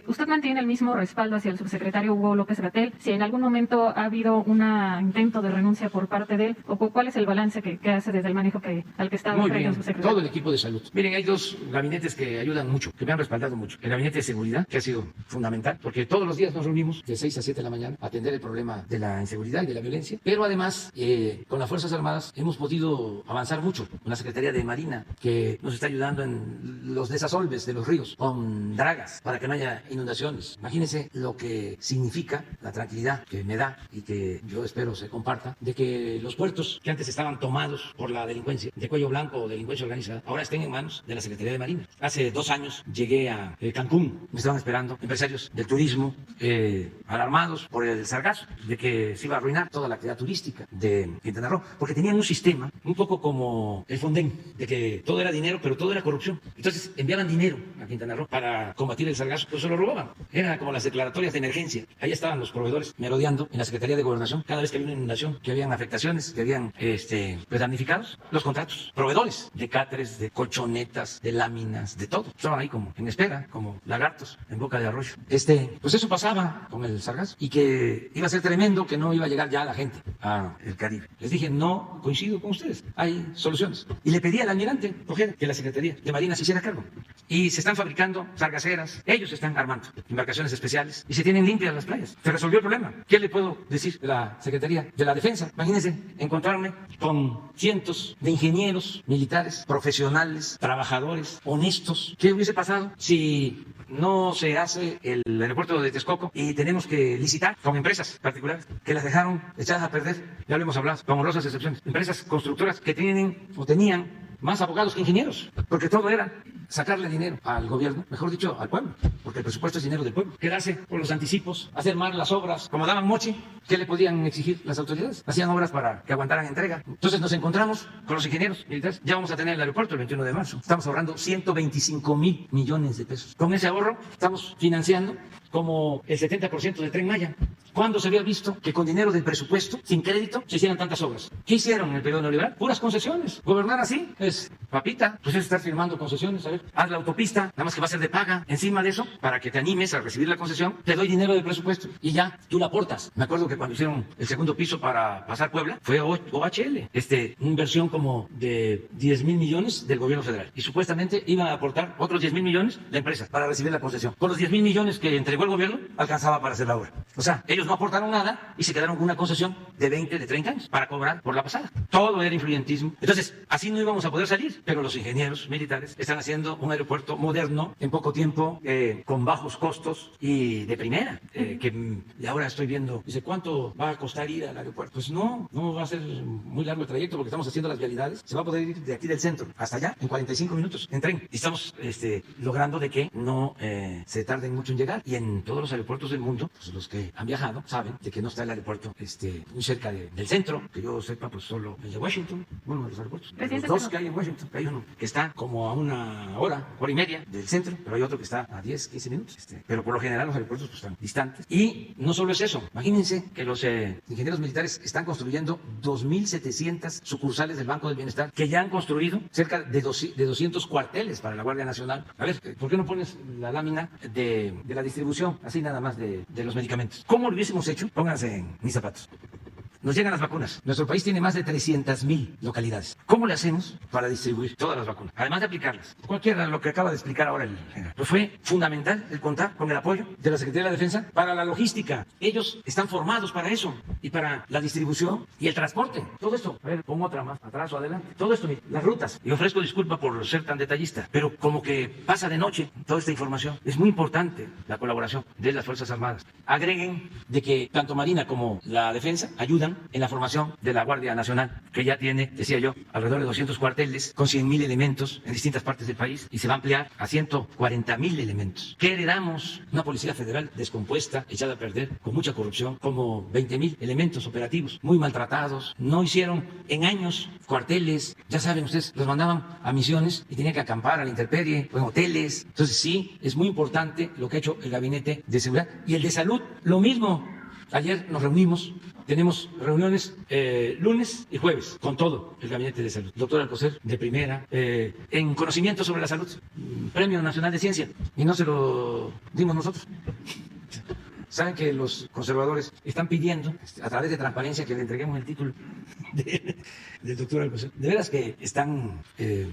¿usted mantiene el mismo respaldo hacia el subsecretario Hugo López-Gatell? Si en algún momento ha habido un intento de renuncia por parte de él, o cuál es el balance que hace desde el manejo al que está Muy frente bien, al subsecretario. todo el equipo de salud. Miren, hay 2 gabinetes que ayudan mucho, que me han respaldado mucho. El gabinete de seguridad, que ha sido fundamental, porque todos los días nos reunimos de 6 a 7 de la mañana a atender el problema de la inseguridad y de la violencia, pero además con las Fuerzas Armadas hemos podido avanzar mucho, con la Secretaría de Marina, que nos está ayudando en los desasolves de los ríos, con dragas, para que no haya inundaciones. Imagínense lo que significa la tranquilidad que me da y que yo espero se comparta, de que los puertos que antes estaban tomados por la delincuencia de cuello blanco o delincuencia organizada ahora estén en manos de la Secretaría de Marina. Hace 2 años llegué a Cancún, me estaban esperando empresarios del turismo alarmados por el sargazo, de que se iba a arruinar toda la actividad turística de Quintana Roo, porque tenían un sistema un poco como el Fonden, de que todo era dinero, pero todo era corrupción. Entonces enviaban dinero a Quintana Roo para combatir el sargazo, pero se lo robaban. Era como las declaratorias de emergencia. Ahí estaban los proveedores merodeando en la Secretaría de Gobernación cada vez que había una inundación, que habían afectaciones, que habían pues damnificados los contratos. Proveedores de cáteres, de colchonetas, de láminas, de todo. Estaban ahí como en espera, como lagartos en boca de arroyo. Pues eso pasaba con el sargazo, y que iba a ser tremendo, que no iba a llegar ya la gente al Caribe. Les dije, no coincido con ustedes, hay soluciones. Y le pedí al almirante Ojeda que la Secretaría de Marina se hiciera cargo. Y se están fabricando sargaceras, ellos están armando embarcaciones especiales y se tienen limpias las playas. Se resolvió el problema. ¿Qué le puedo decir de la Secretaría de la Defensa? Imagínense encontrarme con cientos de ingenieros militares, profesionales, trabajadores, honestos. ¿Qué hubiese pasado si no se hace el aeropuerto de Texcoco y tenemos que licitar con empresas particulares que las dejaron echadas a perder? Ya lo hemos hablado, con honrosas excepciones. Empresas constructoras que tienen o tenían más abogados que ingenieros, porque todo era sacarle dinero al gobierno, mejor dicho, al pueblo, porque el presupuesto es dinero del pueblo. Quedarse con los anticipos, hacer mal las obras, como daban moche, ¿qué le podían exigir las autoridades? Hacían obras para que aguantaran entrega. Entonces nos encontramos con los ingenieros militares. Ya vamos a tener el aeropuerto el 21 de marzo. Estamos ahorrando 125,000 millones de pesos. Con ese ahorro estamos financiando como el 70% del Tren Maya. ¿Cuándo se había visto que con dinero del presupuesto, sin crédito, se hicieran tantas obras? ¿Qué hicieron en el periodo neoliberal? Puras concesiones. Gobernar así es, papita, pues es estar firmando concesiones. A ver, haz la autopista, nada más que va a ser de paga. Encima de eso, para que te animes a recibir la concesión, te doy dinero del presupuesto y ya, tú la aportas. Me acuerdo que cuando hicieron el segundo piso para pasar Puebla, fue OHL, una inversión como de 10,000 millones del gobierno federal. Y supuestamente iban a aportar otros 10,000 millones la empresa para recibir la concesión. Con los 10,000 millones que entregó el gobierno, alcanzaba para hacer la obra. O sea, ellos no aportaron nada y se quedaron con una concesión de 20, de 30 años para cobrar por la pasada. Todo era influyentismo. Entonces, así no íbamos a poder salir. Pero los ingenieros militares están haciendo un aeropuerto moderno en poco tiempo, con bajos costos y de primera. Y ahora estoy viendo, dice, ¿cuánto va a costar ir al aeropuerto? Pues no va a ser muy largo el trayecto porque estamos haciendo las vialidades. Se va a poder ir de aquí del centro hasta allá en 45 minutos en tren. Y estamos logrando de que no se tarden mucho en llegar. Y en todos los aeropuertos del mundo, pues los que han viajado saben de que no está el aeropuerto muy cerca del centro. Que yo sepa, pues solo el de Washington, uno de los aeropuertos. Los dos que hay en Washington, hay uno que está como a una hora y media del centro, pero hay otro que está a 10, 15 minutos. Pero por lo general los aeropuertos pues, están distantes. Y no solo es eso. Imagínense que los ingenieros militares están construyendo 2,700 sucursales del Banco del Bienestar, que ya han construido cerca de 200 cuarteles para la Guardia Nacional. A ver, ¿por qué no pones la lámina de la distribución, así nada más de los medicamentos? ¿Cómo lo hubiésemos hecho? Pónganse en mis zapatos. Nos llegan las vacunas. Nuestro país tiene más de 300,000 localidades. ¿Cómo le hacemos para distribuir todas las vacunas? Además de aplicarlas. Cualquiera, lo que acaba de explicar ahora el general. Pues fue fundamental el contar con el apoyo de la Secretaría de la Defensa para la logística. Ellos están formados para eso y para la distribución y el transporte. Todo esto. A ver, pongo otra más, atrás o adelante. Todo esto, las rutas. Y ofrezco disculpa por ser tan detallista, pero como que pasa de noche toda esta información. Es muy importante la colaboración de las Fuerzas Armadas. Agreguen de que tanto Marina como la Defensa ayudan en la formación de la Guardia Nacional, que ya tiene, decía yo, alrededor de 200 cuarteles con 100,000 elementos en distintas partes del país y se va a ampliar a 140,000 elementos. ¿Qué heredamos? Una Policía Federal descompuesta, echada a perder, con mucha corrupción, como 20,000 elementos operativos, muy maltratados, no hicieron en años cuarteles, ya saben ustedes, los mandaban a misiones y tenían que acampar a la intemperie o en hoteles. Entonces sí, es muy importante lo que ha hecho el Gabinete de Seguridad y el de Salud, lo mismo. Ayer nos reunimos, tenemos reuniones lunes y jueves con todo el Gabinete de Salud. Doctor Alcocer, de primera, en conocimiento sobre la salud, Premio Nacional de Ciencia, y no se lo dimos nosotros. Saben que los conservadores están pidiendo, a través de transparencia, que le entreguemos el título del doctor Alcocer. De veras que están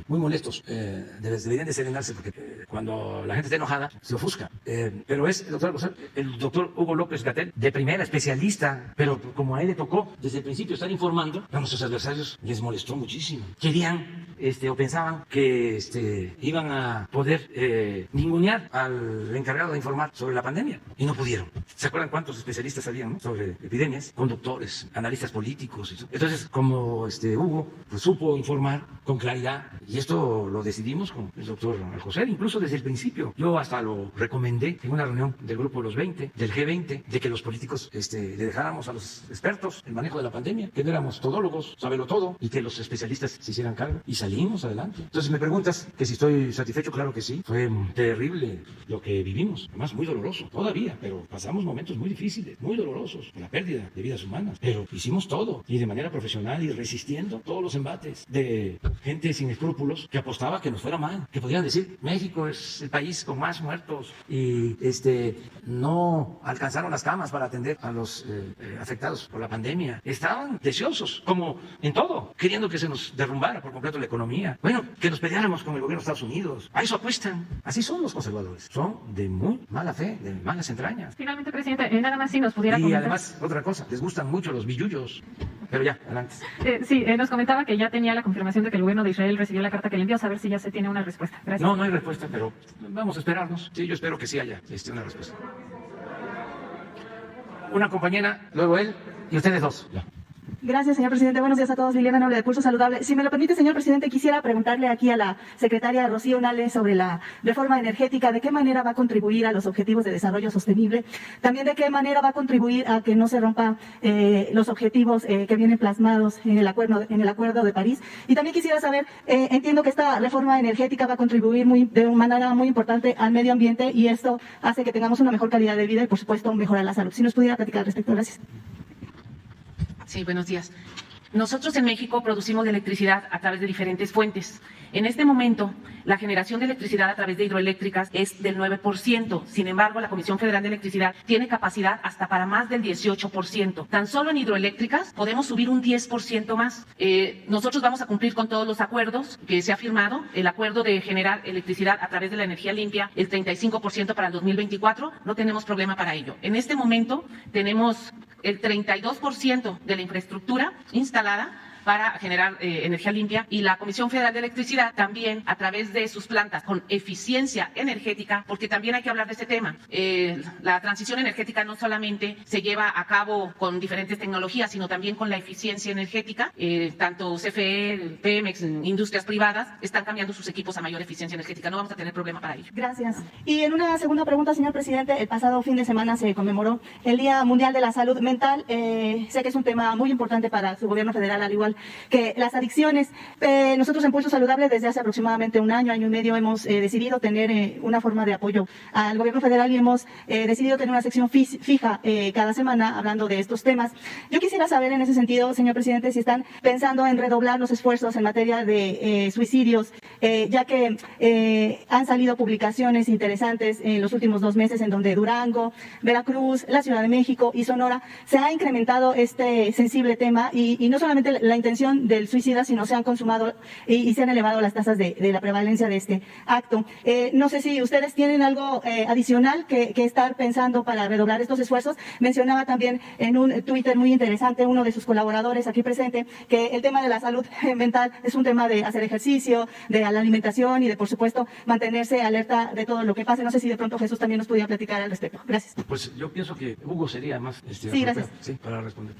muy molestos. Deberían de serenarse porque cuando la gente está enojada se ofusca. Pero es el doctor Alcocer, el doctor Hugo López-Gatell, de primera, especialista. Pero como a él le tocó desde el principio estar informando, a nuestros adversarios les molestó muchísimo. Querían o pensaban que iban a poder ningunear al encargado de informar sobre la pandemia y no pudieron. ¿Se acuerdan cuántos especialistas habían, ¿no? sobre epidemias? Conductores, analistas políticos. Y entonces, como Hugo pues, supo informar con claridad, y esto lo decidimos con el doctor Alcocer, incluso desde el principio. Yo hasta lo recomendé en una reunión del grupo de los 20, del G20, de que los políticos le dejáramos a los expertos el manejo de la pandemia, que no éramos todólogos, saberlo todo, y que los especialistas se hicieran cargo. Y salimos adelante. Entonces me preguntas que si estoy satisfecho, claro que sí. Fue terrible lo que vivimos, además muy doloroso todavía, pero pasamos momentos muy difíciles, muy dolorosos, por la pérdida de vidas humanas, pero hicimos todo y de manera profesional y resistiendo todos los embates de gente sin escrúpulos que apostaba que nos fuera mal, que podían decir México es el país con más muertos y no alcanzaron las camas para atender a los afectados por la pandemia. Estaban deseosos, como en todo, queriendo que se nos derrumbara por completo la economía. Bueno, que nos peleáramos con el gobierno de Estados Unidos. A eso apuestan. Así son los conservadores. Son de muy mala fe, de malas entrañas. Finalmente, presidente, nada más si nos pudiera comentar. Y además, otra cosa, les gustan mucho los billullos. Pero ya, adelante. Sí, nos comentaba que ya tenía la confirmación de que el gobierno de Israel recibió la carta que le envió, a saber si ya se tiene una respuesta. Gracias. No hay respuesta, pero vamos a esperarnos. Sí, yo espero que sí haya una respuesta. Una compañera, luego él y ustedes dos. Ya. Gracias, señor presidente. Buenos días a todos. Liliana Noble, de Pulso Saludable. Si me lo permite, señor presidente, quisiera preguntarle aquí a la secretaria Rocío Unales sobre la reforma energética, de qué manera va a contribuir a los objetivos de desarrollo sostenible, también de qué manera va a contribuir a que no se rompan los objetivos que vienen plasmados en el acuerdo de París. Y también quisiera saber, entiendo que esta reforma energética va a contribuir de una manera muy importante al medio ambiente y esto hace que tengamos una mejor calidad de vida y, por supuesto, mejorar la salud. Si nos pudiera platicar al respecto. Gracias. Sí, buenos días. Nosotros en México producimos electricidad a través de diferentes fuentes. En este momento, la generación de electricidad a través de hidroeléctricas es del 9%. Sin embargo, la Comisión Federal de Electricidad tiene capacidad hasta para más del 18%. Tan solo en hidroeléctricas podemos subir un 10% más. Nosotros vamos a cumplir con todos los acuerdos que se ha firmado. El acuerdo de generar electricidad a través de la energía limpia, el 35% para el 2024, no tenemos problema para ello. En este momento tenemos el 32% de la infraestructura instalada para generar energía limpia, y la Comisión Federal de Electricidad también a través de sus plantas con eficiencia energética, porque también hay que hablar de este tema. La transición energética no solamente se lleva a cabo con diferentes tecnologías, sino también con la eficiencia energética. Tanto CFE, Pemex, industrias privadas están cambiando sus equipos a mayor eficiencia energética. No vamos a tener problema para ello. Gracias. Y en una segunda pregunta, señor presidente, el pasado fin de semana se conmemoró el Día Mundial de la Salud Mental. Sé que es un tema muy importante para su gobierno federal, al igual que las adicciones. Nosotros en Pulso Saludable desde hace aproximadamente un año y medio hemos decidido tener una forma de apoyo al gobierno federal y hemos decidido tener una sección fija cada semana hablando de estos temas. Yo quisiera saber en ese sentido, señor presidente, si están pensando en redoblar los esfuerzos en materia de suicidios, ya que han salido publicaciones interesantes en los últimos 2 meses en donde Durango, Veracruz, la Ciudad de México y Sonora se ha incrementado este sensible tema y no solamente la intención del suicida, sino se han consumado y se han elevado las tasas de la prevalencia de este acto. No sé si ustedes tienen algo adicional que estar pensando para redoblar estos esfuerzos. Mencionaba también en un Twitter muy interesante uno de sus colaboradores aquí presente que el tema de la salud mental es un tema de hacer ejercicio, de la alimentación y de, por supuesto, mantenerse alerta de todo lo que pase. No sé si de pronto Jesús también nos pudiera platicar al respecto. Gracias. Pues yo pienso que Hugo sería más sí, gracias. Sí, para responder.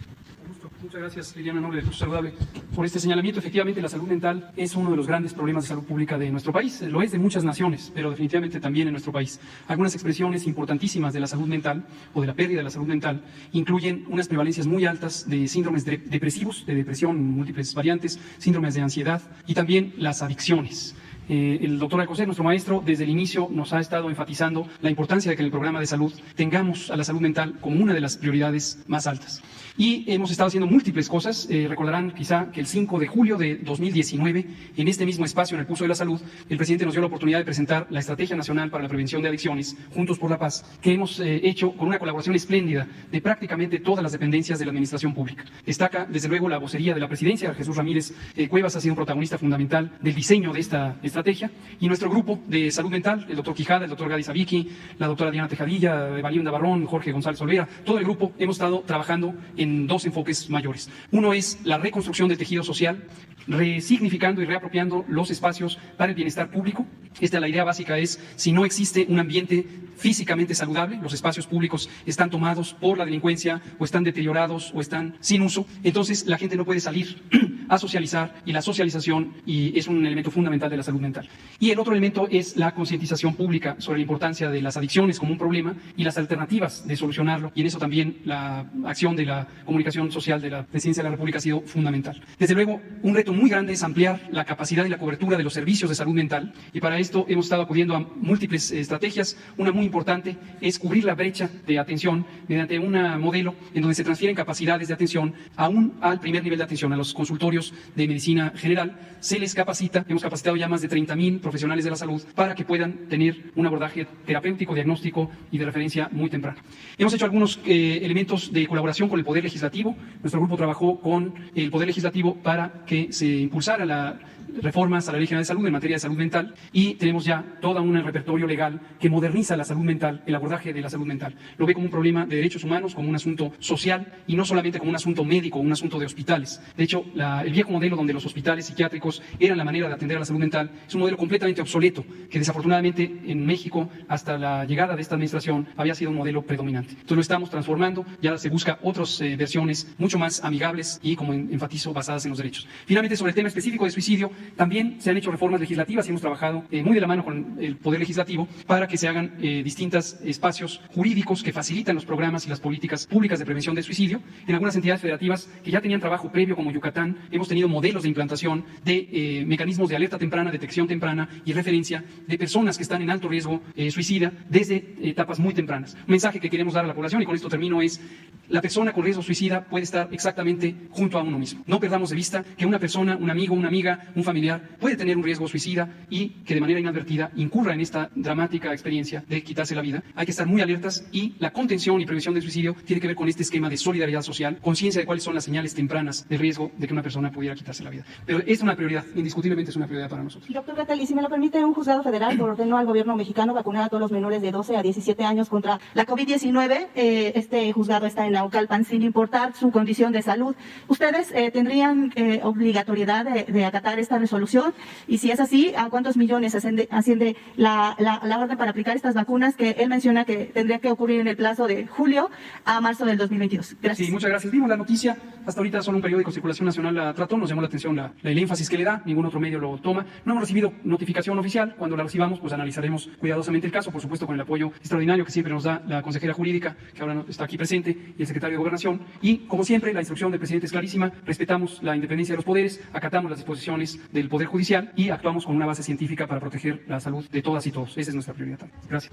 Muchas gracias, Liliana Noble, de Pulso Saludable, por este señalamiento. Efectivamente, la salud mental es uno de los grandes problemas de salud pública de nuestro país. Lo es de muchas naciones, pero definitivamente también en nuestro país. Algunas expresiones importantísimas de la salud mental o de la pérdida de la salud mental incluyen unas prevalencias muy altas de síndromes depresivos, de depresión, múltiples variantes, síndromes de ansiedad y también las adicciones. El doctor Alcocer, nuestro maestro, desde el inicio nos ha estado enfatizando la importancia de que en el programa de salud tengamos a la salud mental como una de las prioridades más altas. Y hemos estado haciendo múltiples cosas. Recordarán quizá que el 5 de julio de 2019, en este mismo espacio, en el Pulso de la Salud, el presidente nos dio la oportunidad de presentar la Estrategia Nacional para la Prevención de Adicciones, Juntos por la Paz, que hemos hecho con una colaboración espléndida de prácticamente todas las dependencias de la administración pública. Destaca, desde luego, la vocería de la presidencia. Jesús Ramírez Cuevas ha sido un protagonista fundamental del diseño de esta estrategia, y nuestro grupo de salud mental, el doctor Quijada, el doctor Gadi Sabiki, la doctora Diana Tejadilla, Valienda Barrón, Jorge González Olvera, todo el grupo hemos estado trabajando en 2 enfoques mayores. Uno es la reconstrucción del tejido social, resignificando y reapropiando los espacios para el bienestar público. La idea básica es, si no existe un ambiente físicamente saludable, los espacios públicos están tomados por la delincuencia o están deteriorados o están sin uso, entonces la gente no puede salir a socializar, y la socialización es un elemento fundamental de la salud mental. Y el otro elemento es la concientización pública sobre la importancia de las adicciones como un problema y las alternativas de solucionarlo, y en eso también la acción de la comunicación social de la Presidencia de la República ha sido fundamental. Desde luego, un reto muy grande es ampliar la capacidad y la cobertura de los servicios de salud mental, y para esto hemos estado acudiendo a múltiples estrategias. Una muy importante es cubrir la brecha de atención mediante un modelo en donde se transfieren capacidades de atención aún al primer nivel de atención, a los consultorios de medicina general. Se les capacita, hemos capacitado ya más de 30,000 profesionales de la salud para que puedan tener un abordaje terapéutico, diagnóstico y de referencia muy temprano. Hemos hecho algunos elementos de colaboración con el Poder Legislativo. Nuestro grupo trabajó con el Poder Legislativo para que se impulsara reformas a la Ley General de Salud en materia de salud mental y tenemos ya todo un repertorio legal que moderniza la salud mental, el abordaje de la salud mental. Lo ve como un problema de derechos humanos, como un asunto social y no solamente como un asunto médico, un asunto de hospitales. De hecho, el viejo modelo donde los hospitales psiquiátricos eran la manera de atender a la salud mental es un modelo completamente obsoleto que desafortunadamente en México hasta la llegada de esta administración había sido un modelo predominante. Entonces lo estamos transformando, ya se busca otras versiones mucho más amigables y, como enfatizo, basadas en los derechos. Finalmente, sobre el tema específico de suicidio, también se han hecho reformas legislativas y hemos trabajado muy de la mano con el Poder Legislativo para que se hagan distintos espacios jurídicos que facilitan los programas y las políticas públicas de prevención del suicidio. En algunas entidades federativas que ya tenían trabajo previo, como Yucatán, hemos tenido modelos de implantación de mecanismos de alerta temprana, detección temprana y referencia de personas que están en alto riesgo suicida desde etapas muy tempranas. Un mensaje que queremos dar a la población, y con esto termino, es: la persona con riesgo suicida puede estar exactamente junto a uno mismo. No perdamos de vista que una persona, un amigo, una amiga, un familiar puede tener un riesgo suicida y que de manera inadvertida incurra en esta dramática experiencia de quitarse la vida. Hay que estar muy alertas y la contención y prevención del suicidio tiene que ver con este esquema de solidaridad social, conciencia de cuáles son las señales tempranas de riesgo de que una persona pudiera quitarse la vida. Pero es una prioridad, indiscutiblemente es una prioridad para nosotros. Doctor Gatell, y si me lo permite, un juzgado federal ordenó al gobierno mexicano vacunar a todos los menores de 12 a 17 años contra la COVID-19. Este juzgado está en Naucalpan sin importar su condición de salud. ¿Ustedes tendrían obligatoriedad de acatar esta resolución? Y si es así, ¿a cuántos millones asciende la orden para aplicar estas vacunas que él menciona que tendría que ocurrir en el plazo de julio a marzo del 2022? Gracias. Sí, muchas gracias. Vimos la noticia, hasta ahorita solo un periódico de circulación nacional la trató, nos llamó la atención el énfasis que le da, ningún otro medio lo toma. No hemos recibido notificación oficial, cuando la recibamos pues analizaremos cuidadosamente el caso, por supuesto con el apoyo extraordinario que siempre nos da la consejera jurídica, que ahora está aquí presente, y el secretario de Gobernación, y como siempre la instrucción del presidente es clarísima: respetamos la independencia de los poderes, acatamos las disposiciones del Poder Judicial y actuamos con una base científica para proteger la salud de todas y todos. Esa es nuestra prioridad. Gracias.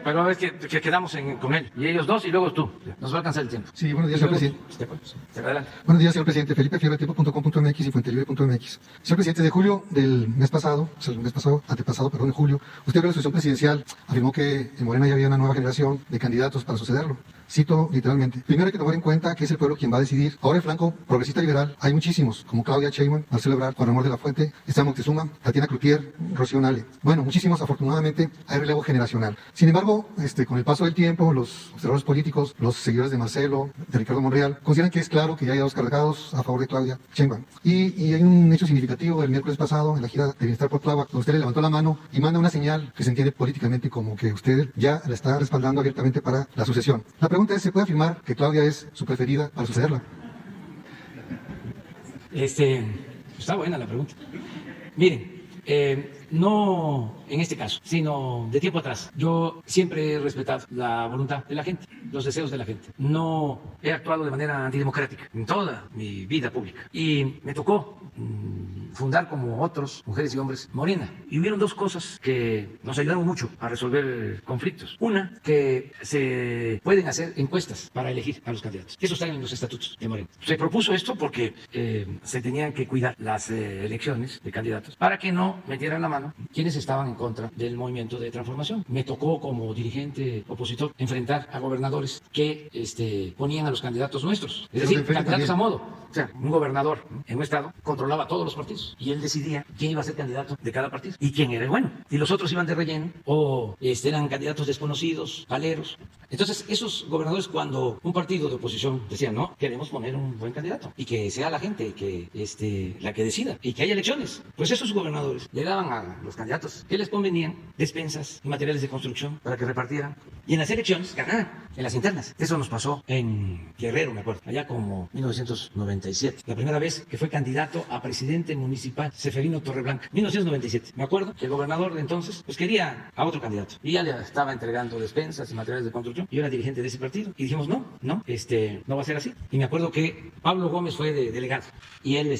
Pero es que quedamos con él, y ellos dos, y luego tú. Nos va a alcanzar el tiempo. Sí, buenos días, señor presidente. Adelante. Buenos días, señor presidente. Felipe Fierro, tiempo.com.mx y fuentelibre.mx. Señor presidente, de julio del mes pasado, en julio, usted abrió la sesión presidencial, afirmó que en Morena ya había una nueva generación de candidatos para sucederlo. Cito literalmente: primero hay que tomar en cuenta que es el pueblo quien va a decidir. Ahora el flanco progresista liberal hay muchísimos, como Claudia Sheinbaum, Marcelo Ebrard, Juan Ramón de la Fuente, Esteban Moctezuma, Tatiana Cloutier, Rocío Nale. Bueno, muchísimos. Afortunadamente hay relevo generacional. Sin embargo, con el paso del tiempo, los observadores políticos, los seguidores de Marcelo, de Ricardo Monreal, consideran que es claro que ya hay dos cargados a favor de Claudia Sheinbaum. Y hay un hecho significativo el miércoles pasado en la gira de Bienestar por Tláhuac, donde usted le levantó la mano y manda una señal que se entiende políticamente como que usted ya la está respaldando abiertamente para la sucesión. La pregunta es: ¿se puede afirmar que Claudia es su preferida para sucederla? Está buena la pregunta. Miren, no en este caso, sino de tiempo atrás. Yo siempre he respetado la voluntad de la gente, los deseos de la gente. No he actuado de manera antidemocrática en toda mi vida pública. Y me tocó fundar, como otros, mujeres y hombres, Morena. Y hubieron dos cosas que nos ayudaron mucho a resolver conflictos. Una, que se pueden hacer encuestas para elegir a los candidatos. Eso está en los estatutos de Morena. Se propuso esto porque se tenían que cuidar las elecciones de candidatos para que no metieran la mano quienes estaban en contra del movimiento de transformación. Me tocó, como dirigente opositor, enfrentar a gobernadores que ponían a los candidatos nuestros. Es decir, candidatos a modo. O sea, un gobernador en un estado controlaba todos los partidos y él decidía quién iba a ser candidato de cada partido y quién era el bueno. Y los otros iban de relleno o eran candidatos desconocidos, paleros. Entonces, esos gobernadores, cuando un partido de oposición decía: no, queremos poner un buen candidato y que sea la gente la que decida y que haya elecciones, pues esos gobernadores le daban a los candidatos que les convenían despensas y materiales de construcción para que repartieran, y en las elecciones ganaran, en las internas. Eso nos pasó en Guerrero, me acuerdo, allá como 1997, la primera vez que fue candidato a presidente municipal Seferino Torreblanca, 1997. Me acuerdo que el gobernador de entonces pues quería a otro candidato y ya le estaba entregando despensas y materiales de construcción. Yo era dirigente de ese partido y dijimos: no va a ser así. Y me acuerdo que Pablo Gómez fue delegado y él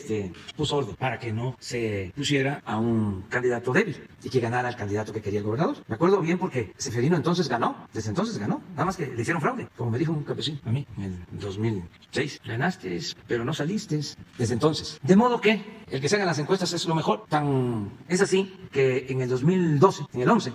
puso orden para que no se pusiera a un candidato débil y que ganara el candidato que quería el gobernador. Me acuerdo bien porque Seferino entonces ganó, desde entonces ganó, nada más que le hicieron fraude, como me dijo un campesino a mí en el 2006. Ganaste, pero no saliste desde entonces. De modo que el que sea hagan las encuestas es lo mejor. Es así que en el 2012, en el 11,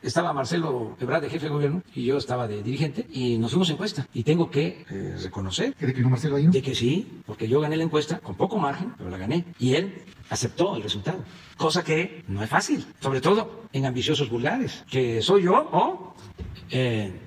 estaba Marcelo Ebrard de jefe de gobierno y yo estaba de dirigente y nos fuimos a encuesta. Y tengo que reconocer ¿Que declinó Marcelo ahí, no? de que sí, porque yo gané la encuesta con poco margen, pero la gané. Y él aceptó el resultado, cosa que no es fácil, sobre todo en ambiciosos vulgares, que soy yo o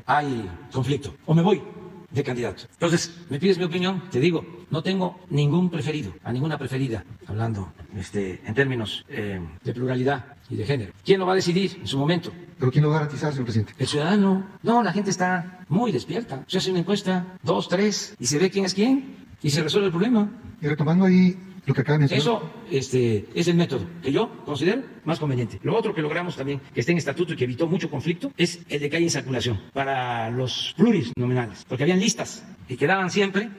hay conflicto, o me voy de candidato. Entonces, me pides mi opinión, te digo, no tengo ningún preferido, a ninguna preferida, hablando en términos de pluralidad y de género. ¿Quién lo va a decidir en su momento? ¿Pero quién lo va a garantizar, señor presidente? El ciudadano. No, la gente está muy despierta. Se hace una encuesta, 2, 3, y se ve quién es quién, y se resuelve el problema. Y retomando ahí lo que acaba de mencionar. Eso es el método que yo considero más conveniente. Lo otro que logramos también, que está en estatuto y que evitó mucho conflicto, es el de que haya insaculación para los plurinominales, porque habían listas y quedaban siempre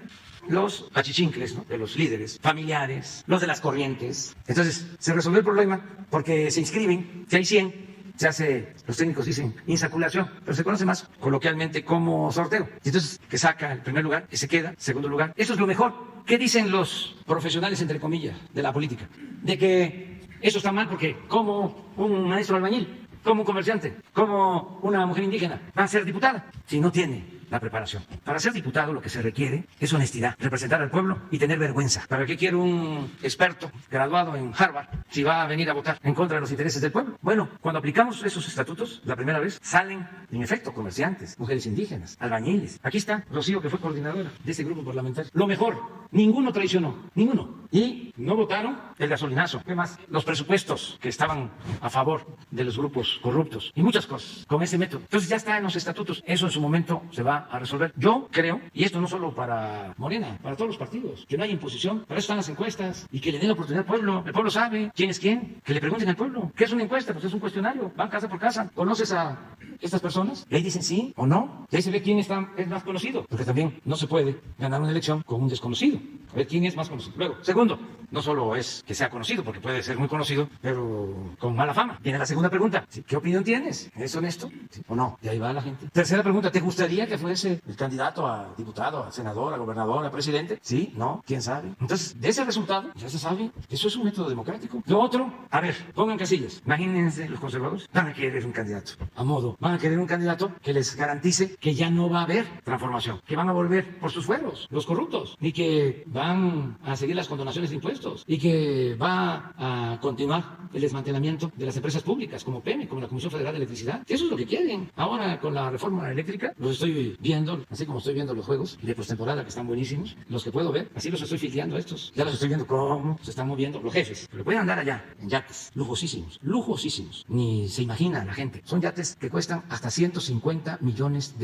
los achichincles, ¿no?, de los líderes familiares, los de las corrientes. Entonces, se resolvió el problema porque se inscriben, si hay 100, se hace, los técnicos dicen insaculación, pero se conoce más coloquialmente como sorteo. Y entonces, que saca el primer lugar y se queda segundo lugar. Eso es lo mejor. ¿Qué dicen los profesionales, entre comillas, de la política? De que eso está mal porque como un maestro albañil, como un comerciante, como una mujer indígena va a ser diputada si no tiene la preparación. Para ser diputado lo que se requiere es honestidad, representar al pueblo y tener vergüenza. ¿Para qué quiere un experto graduado en Harvard si va a venir a votar en contra de los intereses del pueblo? Bueno, cuando aplicamos esos estatutos la primera vez, salen en efecto comerciantes, mujeres indígenas, albañiles. Aquí está Rocío, que fue coordinadora de ese grupo parlamentario. Lo mejor, ninguno traicionó, ninguno. Y no votaron el gasolinazo. ¿Qué más? Los presupuestos que estaban a favor de los grupos corruptos y muchas cosas con ese método. Entonces ya está en los estatutos. Eso en su momento se va a resolver. Yo creo, y esto no solo para Morena, para todos los partidos, que no hay imposición, para eso están las encuestas y que le den la oportunidad al pueblo. El pueblo sabe quién es quién, que le pregunten al pueblo. ¿Qué es una encuesta? Pues es un cuestionario. Van casa por casa. ¿Conoces a estas personas? Y ahí dicen sí o no. Y ahí se ve quién es más conocido. Porque también no se puede ganar una elección con un desconocido. A ver quién es más conocido. Luego, segundo, no solo es que sea conocido, porque puede ser muy conocido, pero con mala fama. Viene la segunda pregunta. ¿Qué opinión tienes? ¿Es honesto? ¿Sí o no? Y ahí va la gente. Tercera pregunta. ¿Te gustaría que fuese el candidato a diputado, a senador, a gobernador, a presidente? ¿Sí? ¿No? ¿Quién sabe? Entonces, de ese resultado, ya se sabe. Eso es un método democrático. Lo otro, a ver, pongan casillas. Imagínense los conservadores. Van a querer un candidato a modo. Van a querer un candidato que les garantice que ya no va a haber transformación. Que van a volver por sus fueros, los corruptos. Ni que van a seguir las condonaciones de impuestos y que va a continuar el desmantelamiento de las empresas públicas como PEME, como la Comisión Federal de Electricidad. Eso es lo que quieren. Ahora con la reforma eléctrica los estoy viendo, así como estoy viendo los juegos de postemporada que están buenísimos, los que puedo ver, así los estoy fildeando a estos. Ya los estoy viendo cómo se están moviendo los jefes. Pero pueden andar allá en yates lujosísimos, lujosísimos. Ni se imagina la gente. Son yates que cuestan hasta $150 millones,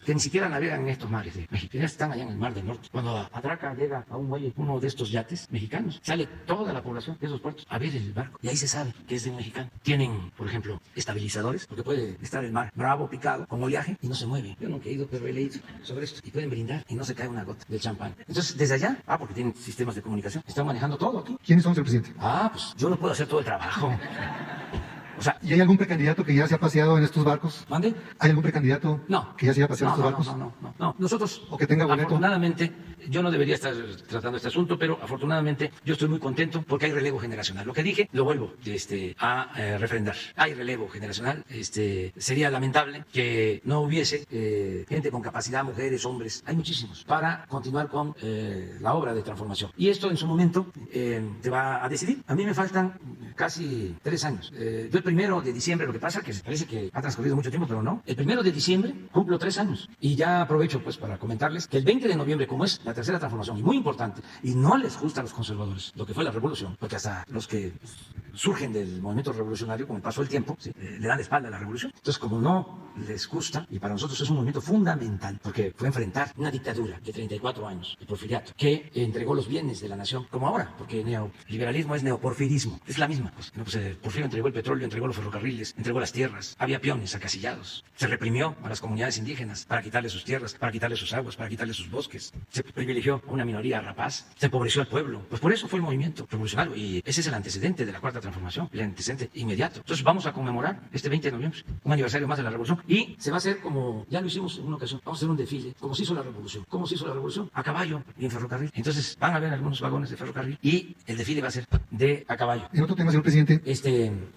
que ni siquiera navegan en estos mares de México. Ya están allá en el Mar del Norte. Cuando atraca, llega a un muelle uno de estos yates mexicanos, sale toda la población de esos puertos a ver el barco y ahí se sabe que es de un mexicano. Tienen, por ejemplo, estabilizadores, porque puede estar el mar bravo, picado, con oleaje y no se mueve. Yo nunca he ido, pero he leído sobre esto. Y pueden brindar y no se cae una gota del champán. Entonces, desde allá, porque tienen sistemas de comunicación, están manejando todo aquí. ¿Quiénes son, señor presidente? Pues yo no puedo hacer todo el trabajo. O sea, ¿y hay algún precandidato que ya se ha paseado en estos barcos? ¿Mande? ¿Hay algún precandidato que ya se haya paseado en estos barcos? No. Nosotros, o que tenga boleto. Afortunadamente, yo no debería estar tratando este asunto, pero afortunadamente yo estoy muy contento porque hay relevo generacional. Lo que dije, lo vuelvo a refrendar. Hay relevo generacional. Sería lamentable que no hubiese gente con capacidad, mujeres, hombres, hay muchísimos, para continuar con la obra de transformación. Y esto en su momento te va a decidir. A mí me faltan casi 3 años. Yo el 1 de diciembre, lo que pasa que parece que ha transcurrido mucho tiempo, pero no. El 1 de diciembre cumplo 3 años. Y ya aprovecho pues para comentarles que el 20 de noviembre, como es la tercera transformación, y muy importante, y no les gusta a los conservadores lo que fue la revolución, porque hasta los que surgen del movimiento revolucionario, como pasó el tiempo, ¿sí?, le dan la espalda a la revolución. Entonces, como no les gusta, y para nosotros es un movimiento fundamental, porque fue enfrentar una dictadura de 34 años, el porfiriato, que entregó los bienes de la nación, como ahora, porque neoliberalismo es neoporfirismo, es la misma. Porfirio entregó el petróleo, entregó los ferrocarriles, entregó las tierras, había peones acasillados, se reprimió a las comunidades indígenas para quitarles sus tierras, para quitarles sus aguas, para quitarles sus bosques, se privilegió a una minoría rapaz, se empobreció al pueblo. Pues por eso fue el movimiento revolucionario, y ese es el antecedente de la cuarta transformación, el antecedente inmediato. Entonces vamos a conmemorar este 20 de noviembre, un aniversario más de la revolución, Y se va a hacer como ya lo hicimos en una ocasión. Vamos a hacer un desfile, como se hizo la revolución. ¿Cómo se hizo la revolución? A caballo y en ferrocarril. Entonces van a ver algunos vagones de ferrocarril y el desfile va a ser a caballo. En otro tema, señor presidente.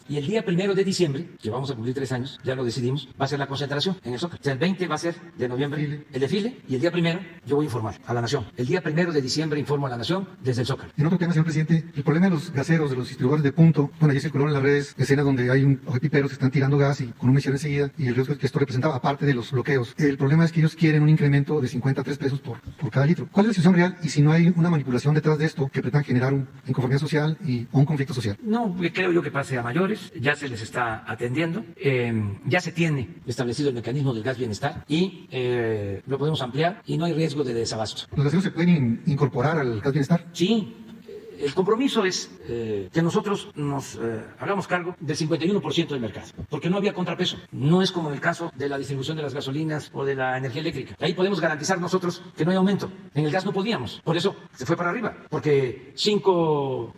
Y el día 1 de diciembre, que vamos a cumplir 3 años, ya lo decidimos, va a ser la concentración en el Zócalo. O sea, el 20 va a ser de noviembre el desfile y el día 1 yo voy a informar a la Nación. El día 1 de diciembre informo a la Nación desde el Zócalo. En otro tema, señor presidente, el problema de los gaseros, de los distribuidores de punto. Bueno, ayer circularon en las redes escenas donde hay piperos que están tirando gas y con una emisión enseguida y el riesgo que esto representaba, aparte de los bloqueos. El problema es que ellos quieren un incremento de 53 pesos por cada litro. ¿Cuál es la situación real y si no hay una manipulación detrás de esto que pretenda generar una inconformidad social o un conflicto social? No, creo yo que pase a mayores, ya se les está atendiendo, ya se tiene establecido el mecanismo del gas bienestar y lo podemos ampliar y no hay riesgo de desabasto. ¿Los gaseros se pueden incorporar al gas bienestar? Sí. El compromiso es que nosotros nos hagamos cargo del 51% del mercado, porque no había contrapeso. No es como en el caso de la distribución de las gasolinas o de la energía eléctrica. Ahí podemos garantizar nosotros que no hay aumento. En el gas no podíamos. Por eso se fue para arriba, porque 5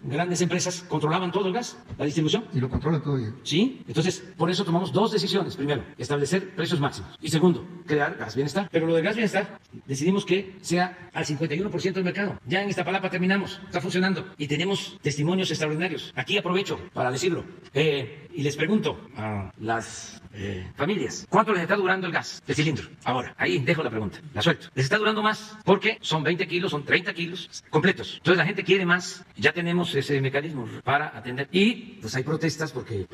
grandes empresas controlaban todo el gas, la distribución. Y lo controlan todavía. Sí. Entonces, por eso tomamos 2 decisiones. Primero, establecer precios máximos. Y segundo, crear gas bienestar. Pero lo del gas bienestar, decidimos que sea al 51% del mercado. Ya en Iztapalapa terminamos. Está funcionando y tenemos testimonios extraordinarios. Aquí aprovecho para decirlo y les pregunto a las familias, ¿cuánto les está durando el gas, el cilindro? Ahora, ahí dejo la pregunta, la suelto. Les está durando más porque son 20 kilos, son 30 kilos completos. Entonces la gente quiere más. Ya tenemos ese mecanismo para atender. Y pues hay protestas porque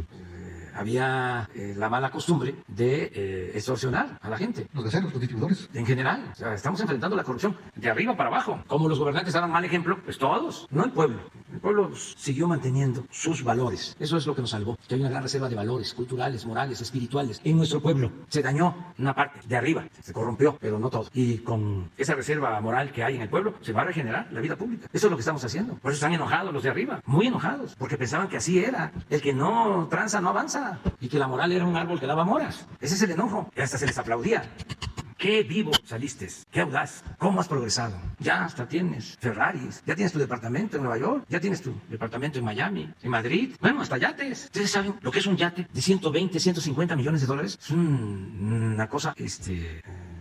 había la mala costumbre de extorsionar a la gente. Los gaseros, los distribuidores. En general, o sea, estamos enfrentando la corrupción de arriba para abajo. Como los gobernantes daban mal ejemplo, pues todos, no el pueblo. El pueblo siguió manteniendo sus valores. Eso es lo que nos salvó. Que hay una gran reserva de valores culturales, morales, espirituales en nuestro pueblo. Se dañó una parte de arriba, se corrompió, pero no todo. Y con esa reserva moral que hay en el pueblo, se va a regenerar la vida pública. Eso es lo que estamos haciendo. Por eso están enojados los de arriba, muy enojados, porque pensaban que así era. El que no tranza no avanza. Y que la moral era un árbol que daba moras. Ese es el enojo. Y hasta se les aplaudía. ¡Qué vivo saliste! ¡Qué audaz! ¿Cómo has progresado? Ya hasta tienes Ferraris, ya tienes tu departamento en Nueva York, ya tienes tu departamento en Miami, en Madrid, bueno, hasta yates. ¿Ustedes saben lo que es un yate de 120, 150 millones de dólares? Es una cosa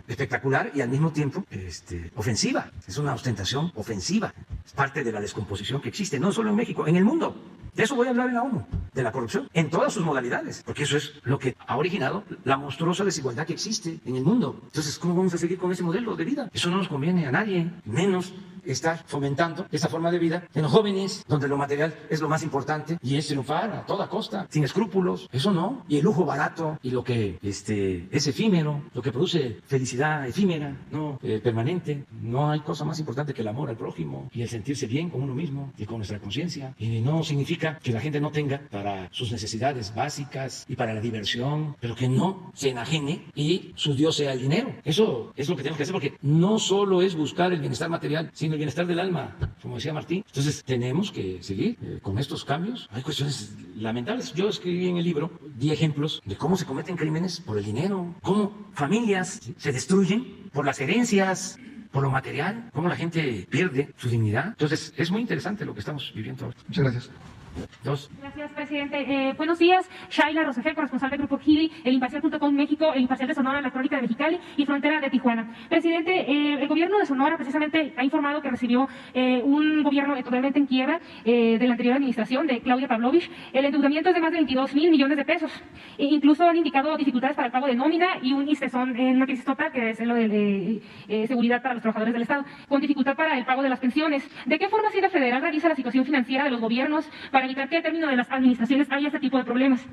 espectacular y al mismo tiempo ofensiva. Es una ostentación ofensiva. Es parte de la descomposición que existe, no solo en México, en el mundo. De eso voy a hablar en la ONU, de la corrupción, en todas sus modalidades, porque eso es lo que ha originado la monstruosa desigualdad que existe en el mundo. Entonces, ¿cómo vamos a seguir con ese modelo de vida? Eso no nos conviene a nadie, menos estar fomentando esa forma de vida en los jóvenes, donde lo material es lo más importante y es triunfar a toda costa, sin escrúpulos. Eso no. Y el lujo barato y lo que es efímero, lo que produce felicidad efímera, no permanente. No hay cosa más importante que el amor al prójimo y el sentirse bien con uno mismo y con nuestra conciencia. Y no significa que la gente no tenga para sus necesidades básicas y para la diversión, pero que no se enajene y su Dios sea el dinero. Eso es lo que tenemos que hacer, porque no solo es buscar el bienestar material, sino el bienestar del alma, como decía Martín. Entonces tenemos que seguir con estos cambios. Hay cuestiones lamentables. Yo escribí en el libro 10 ejemplos de cómo se cometen crímenes por el dinero, cómo familias se destruyen por las herencias, por lo material, cómo la gente pierde su dignidad. Entonces es muy interesante lo que estamos viviendo ahora. Muchas gracias. Gracias, presidente. Buenos días, Shaila Rosagel, corresponsal del Grupo Gili, El Imparcial.com México, El Imparcial de Sonora, La Crónica de Mexicali y Frontera de Tijuana. Presidente, el gobierno de Sonora precisamente ha informado que recibió un gobierno totalmente en quiebra de la anterior administración de Claudia Pavlovich. El endeudamiento es de más de 22,000 millones de pesos. Incluso han indicado dificultades para el pago de nómina y un ISTESON en una crisis total, que es lo de seguridad para los trabajadores del Estado, con dificultad para el pago de las pensiones. ¿De qué forma Hacienda Federal revisa la situación financiera de los gobiernos para evitar que a término de las administraciones haya este tipo de problemas?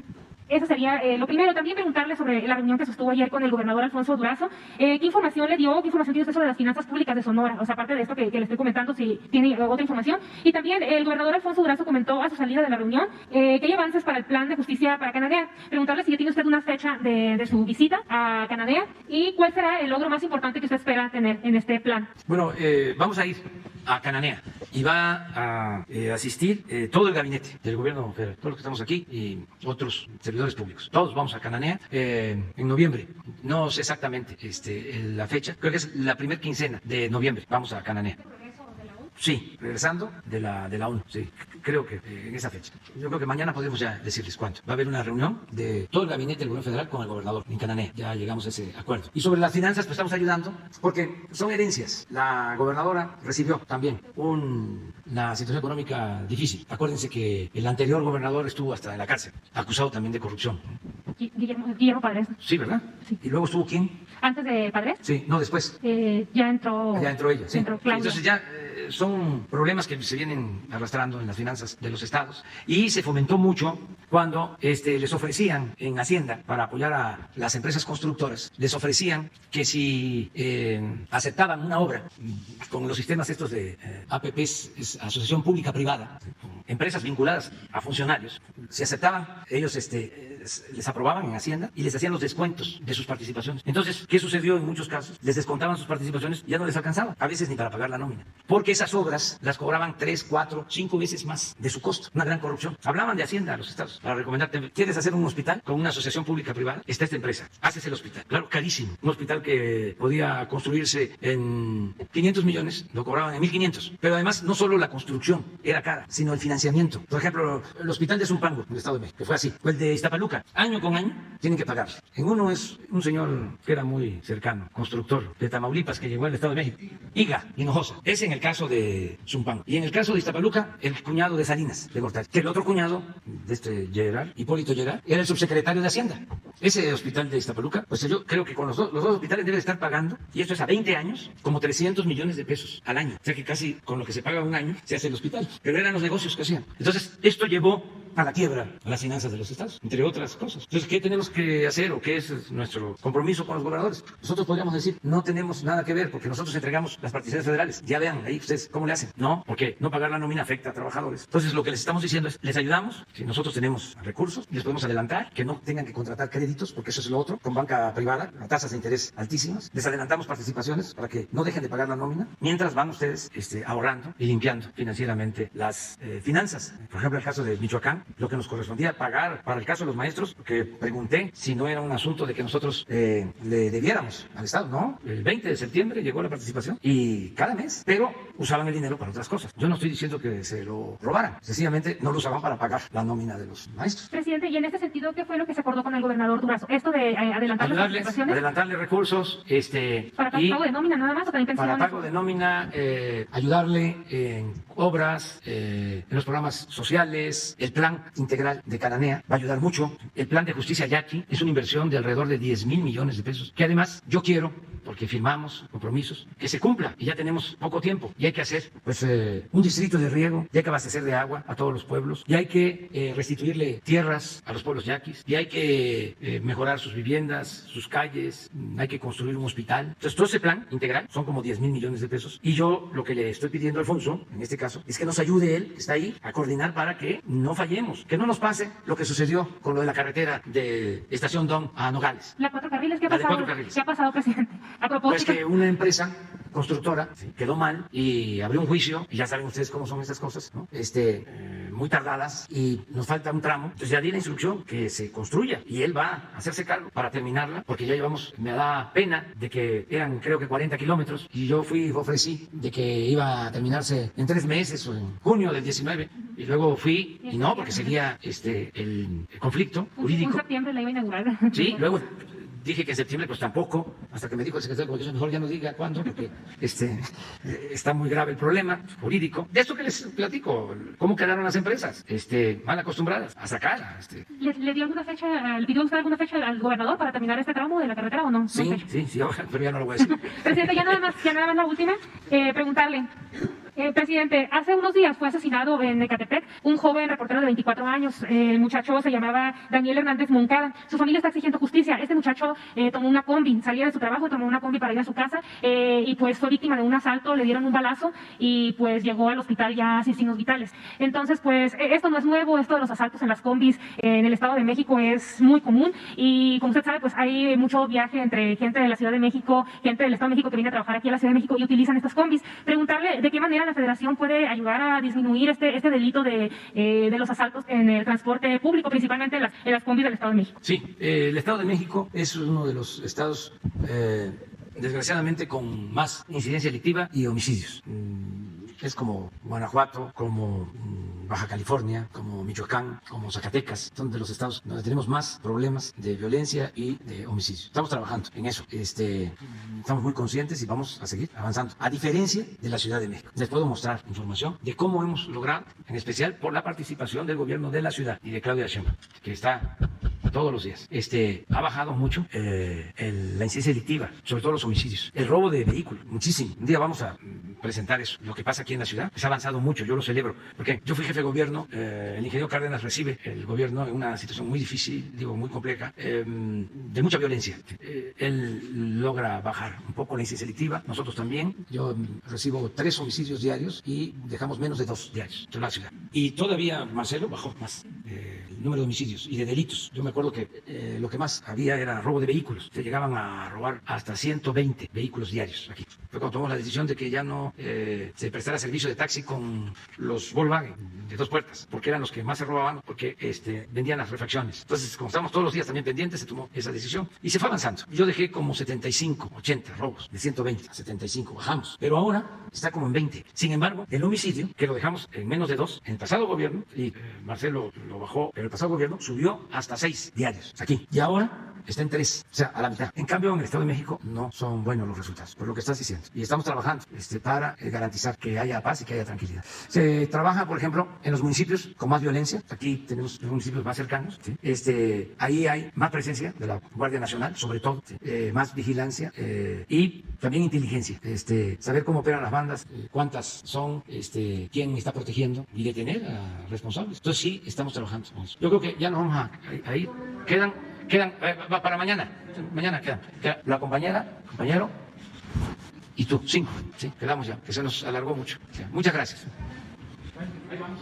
Eso sería lo primero. También preguntarle sobre la reunión que sostuvo ayer con el gobernador Alfonso Durazo. ¿Qué información le dio? ¿Qué información tiene usted sobre las finanzas públicas de Sonora? O sea, aparte de esto que le estoy comentando, si tiene otra información. Y también el gobernador Alfonso Durazo comentó a su salida de la reunión que hay avances para el plan de justicia para Cananea. Preguntarle si ya tiene usted una fecha de su visita a Cananea y cuál será el logro más importante que usted espera tener en este plan. Bueno, vamos a ir a Cananea y va a asistir todo el gabinete del gobierno federal, todos los que estamos aquí y otros servidores públicos. Todos vamos a Cananea en noviembre. No sé exactamente la fecha, creo que es la primera quincena de noviembre. Vamos a Cananea. Sí, regresando de la ONU, sí, creo que en esa fecha. Yo creo que mañana podemos ya decirles cuánto. Va a haber una reunión de todo el gabinete del gobierno federal con el gobernador en Cananea. Ya llegamos a ese acuerdo. Y sobre las finanzas, pues estamos ayudando porque son herencias. La gobernadora recibió también una situación económica difícil. Acuérdense que el anterior gobernador estuvo hasta en la cárcel, acusado también de corrupción. Guillermo Padres. Sí, ¿verdad? Sí. ¿Y luego estuvo quién? ¿Antes de Padres? Sí, no, después. Ya entró ella, sí. Entró Claudia. Entonces ya son problemas que se vienen arrastrando en las finanzas de los estados y se fomentó mucho cuando les ofrecían en Hacienda para apoyar a las empresas constructoras, les ofrecían que si aceptaban una obra con los sistemas estos de APPs, es Asociación Pública Privada, empresas vinculadas a funcionarios, si aceptaban, ellos les aprobaban en Hacienda y les hacían los descuentos de sus participaciones. Entonces, ¿qué sucedió en muchos casos? Les descontaban sus participaciones y ya no les alcanzaba, a veces ni para pagar la nómina, porque esas obras las cobraban 3, 4, 5 veces más de su costo. Una gran corrupción. Hablaban de Hacienda a los estados para recomendarte, ¿quieres hacer un hospital con una asociación pública privada? Está esta empresa, haces el hospital. Claro, carísimo. Un hospital que podía construirse en 500 millones, lo cobraban en 1.500. Pero además, no solo la construcción era cara, sino el financiamiento. Por ejemplo, el hospital de Zumpango, en el Estado de México, que fue así. O el de Iztapaluca, año con año, tienen que pagarse. En uno es un señor que era muy cercano, constructor de Tamaulipas, que llegó al Estado de México. Higa Hinojosa. Es en el caso de Zumpango. Y en el caso de Iztapaluca, el cuñado de Salinas, de Gortari. Que el otro cuñado de Gerard, Hipólito Gerard, era el subsecretario de Hacienda. Ese hospital de Iztapaluca, pues yo creo que con los dos hospitales debe estar pagando, y esto es a 20 años, como 300 millones de pesos al año. O sea que casi con lo que se paga un año se hace el hospital. Pero eran los negocios que hacían. Entonces, esto llevó a la quiebra a las finanzas de los estados, entre otras cosas. Entonces, ¿qué tenemos que hacer o qué es nuestro compromiso con los gobernadores? Nosotros podríamos decir, no tenemos nada que ver porque nosotros entregamos las participaciones federales. Ya vean ahí ustedes cómo le hacen. No, porque no pagar la nómina afecta a trabajadores. Entonces, lo que les estamos diciendo es, les ayudamos, si nosotros tenemos recursos, les podemos adelantar, que no tengan que contratar créditos, porque eso es lo otro, con banca privada, a tasas de interés altísimas. Les adelantamos participaciones para que no dejen de pagar la nómina, mientras van ustedes ahorrando y limpiando financieramente las finanzas. Por ejemplo, el caso de Michoacán, lo que nos correspondía pagar para el caso de los maestros, que pregunté si no era un asunto de que nosotros le debiéramos al Estado. No, el 20 de septiembre llegó la participación y cada mes, pero usaban el dinero para otras cosas. Yo no estoy diciendo que se lo robaran, sencillamente no lo usaban para pagar la nómina de los maestros. Presidente, y en este sentido, ¿qué fue lo que se acordó con el gobernador Durazo? Esto de adelantar las participaciones. Adelantarle recursos, ¿para pago de nómina nada más o también pensiones? Para pago de nómina, ayudarle en obras, en los programas sociales, el plan integral de Cananea va a ayudar mucho. El plan de justicia Yaqui es una inversión de alrededor de 10,000 millones de pesos, que además yo quiero, porque firmamos compromisos, que se cumpla, y ya tenemos poco tiempo, y hay que hacer pues un distrito de riego, y hay que abastecer de agua a todos los pueblos, y hay que restituirle tierras a los pueblos yaquis, y hay que mejorar sus viviendas, sus calles, hay que construir un hospital. Entonces todo ese plan integral son como 10,000 millones de pesos, y yo lo que le estoy pidiendo a Alfonso, en este caso, es que nos ayude él, que está ahí, a coordinar para que no fallemos, que no nos pase lo que sucedió con lo de la carretera de Estación Don a Nogales. ¿La 4 carriles? ¿Qué ha pasado? ¿Qué ha pasado, presidente? A propósito. Pues que una empresa constructora quedó mal y abrió un juicio, y ya saben ustedes cómo son estas cosas, ¿no? Muy tardadas, y nos falta un tramo. Entonces ya di la instrucción que se construya, y él va a hacerse cargo para terminarla, porque ya llevamos, me da pena de que eran creo que 40 kilómetros, y yo ofrecí de que iba a terminarse en 3 meses o en junio del 19, y luego fui, y no, porque seguía el conflicto jurídico. En septiembre la iba a inaugurar. Sí, luego dije que en septiembre, pues tampoco, hasta que me dijo el secretario de Comunicación, mejor ya no diga cuándo, porque está muy grave el problema jurídico. De esto que les platico, cómo quedaron las empresas, mal acostumbradas a sacar. ¿Le dio alguna fecha, le pidió usted alguna fecha al gobernador para terminar este tramo de la carretera o no? Sí, pero ya no lo voy a decir. Presidente, ya nada más la última, preguntarle. Presidente, hace unos días fue asesinado en Ecatepec un joven reportero de 24 años. El muchacho se llamaba Daniel Hernández Moncada. Su familia está exigiendo justicia. Este muchacho tomó una combi, salía de su trabajo, tomó una combi para ir a su casa y pues fue víctima de un asalto, le dieron un balazo y pues llegó al hospital ya sin signos vitales. Entonces, pues esto no es nuevo, esto de los asaltos en las combis en el Estado de México es muy común, y como usted sabe, pues hay mucho viaje entre gente de la Ciudad de México, gente del Estado de México que viene a trabajar aquí a la Ciudad de México y utilizan estas combis. Preguntarle de qué manera la Federación puede ayudar a disminuir este delito de los asaltos en el transporte público, principalmente en las combis del Estado de México. Sí, el Estado de México es uno de los estados, desgraciadamente, con más incidencia delictiva y homicidios. es como Guanajuato, como Baja California, como Michoacán, como Zacatecas, son de los estados donde tenemos más problemas de violencia y de homicidio. Estamos trabajando en eso. Estamos muy conscientes y vamos a seguir avanzando. A diferencia de la Ciudad de México. Les puedo mostrar información de cómo hemos logrado, en especial por la participación del gobierno de la ciudad y de Claudia Sheinbaum, que está todos los días. Ha bajado mucho la incidencia delictiva, sobre todo los homicidios. El robo de vehículos, muchísimo. Un día vamos a presentar eso. Lo que pasa aquí en la ciudad se ha avanzado mucho, yo lo celebro. Porque yo fui jefe de gobierno, el ingeniero Cárdenas recibe el gobierno en una situación muy difícil, muy compleja, de mucha violencia. Él logra bajar un poco la incidencia delictiva, nosotros también. Yo recibo 3 homicidios diarios y dejamos menos de 2 diarios en la ciudad. Y todavía Marcelo bajó más el número de homicidios y de delitos. Yo me acuerdo que lo que más había era robo de vehículos. Se llegaban a robar hasta 120 vehículos diarios aquí. Fue cuando tomamos la decisión de que ya no se prestara servicio de taxi con los Volkswagen de 2 puertas, porque eran los que más se robaban, porque vendían las refacciones. Entonces, como estamos todos los días también pendientes, se tomó esa decisión y se fue avanzando. Yo dejé como 75, 80 robos, de 120 a 75, bajamos. Pero ahora está como en 20. Sin embargo, el homicidio, que lo dejamos en menos de 2, en el pasado gobierno, y Marcelo lo bajó, pero el pasado gobierno subió hasta 6 diarios aquí. Y ahora está en 3, o sea, a la mitad. En cambio, en el Estado de México no son buenos los resultados, por lo que estás diciendo. Y estamos trabajando para garantizar que haya paz y que haya tranquilidad. Se trabaja, por ejemplo, en los municipios con más violencia. Aquí tenemos los municipios más cercanos. ¿Sí? Ahí hay más presencia de la Guardia Nacional, sobre todo, ¿sí? Más vigilancia y también inteligencia. Saber cómo operan las bandas, cuántas son, quién está protegiendo y detener a responsables. Entonces sí, estamos trabajando con eso. Yo creo que ya nos vamos a ir. Quedan para mañana. Mañana queda la compañero y tú, 5. ¿Sí? Quedamos ya, que se nos alargó mucho. Muchas gracias. Ahí vamos.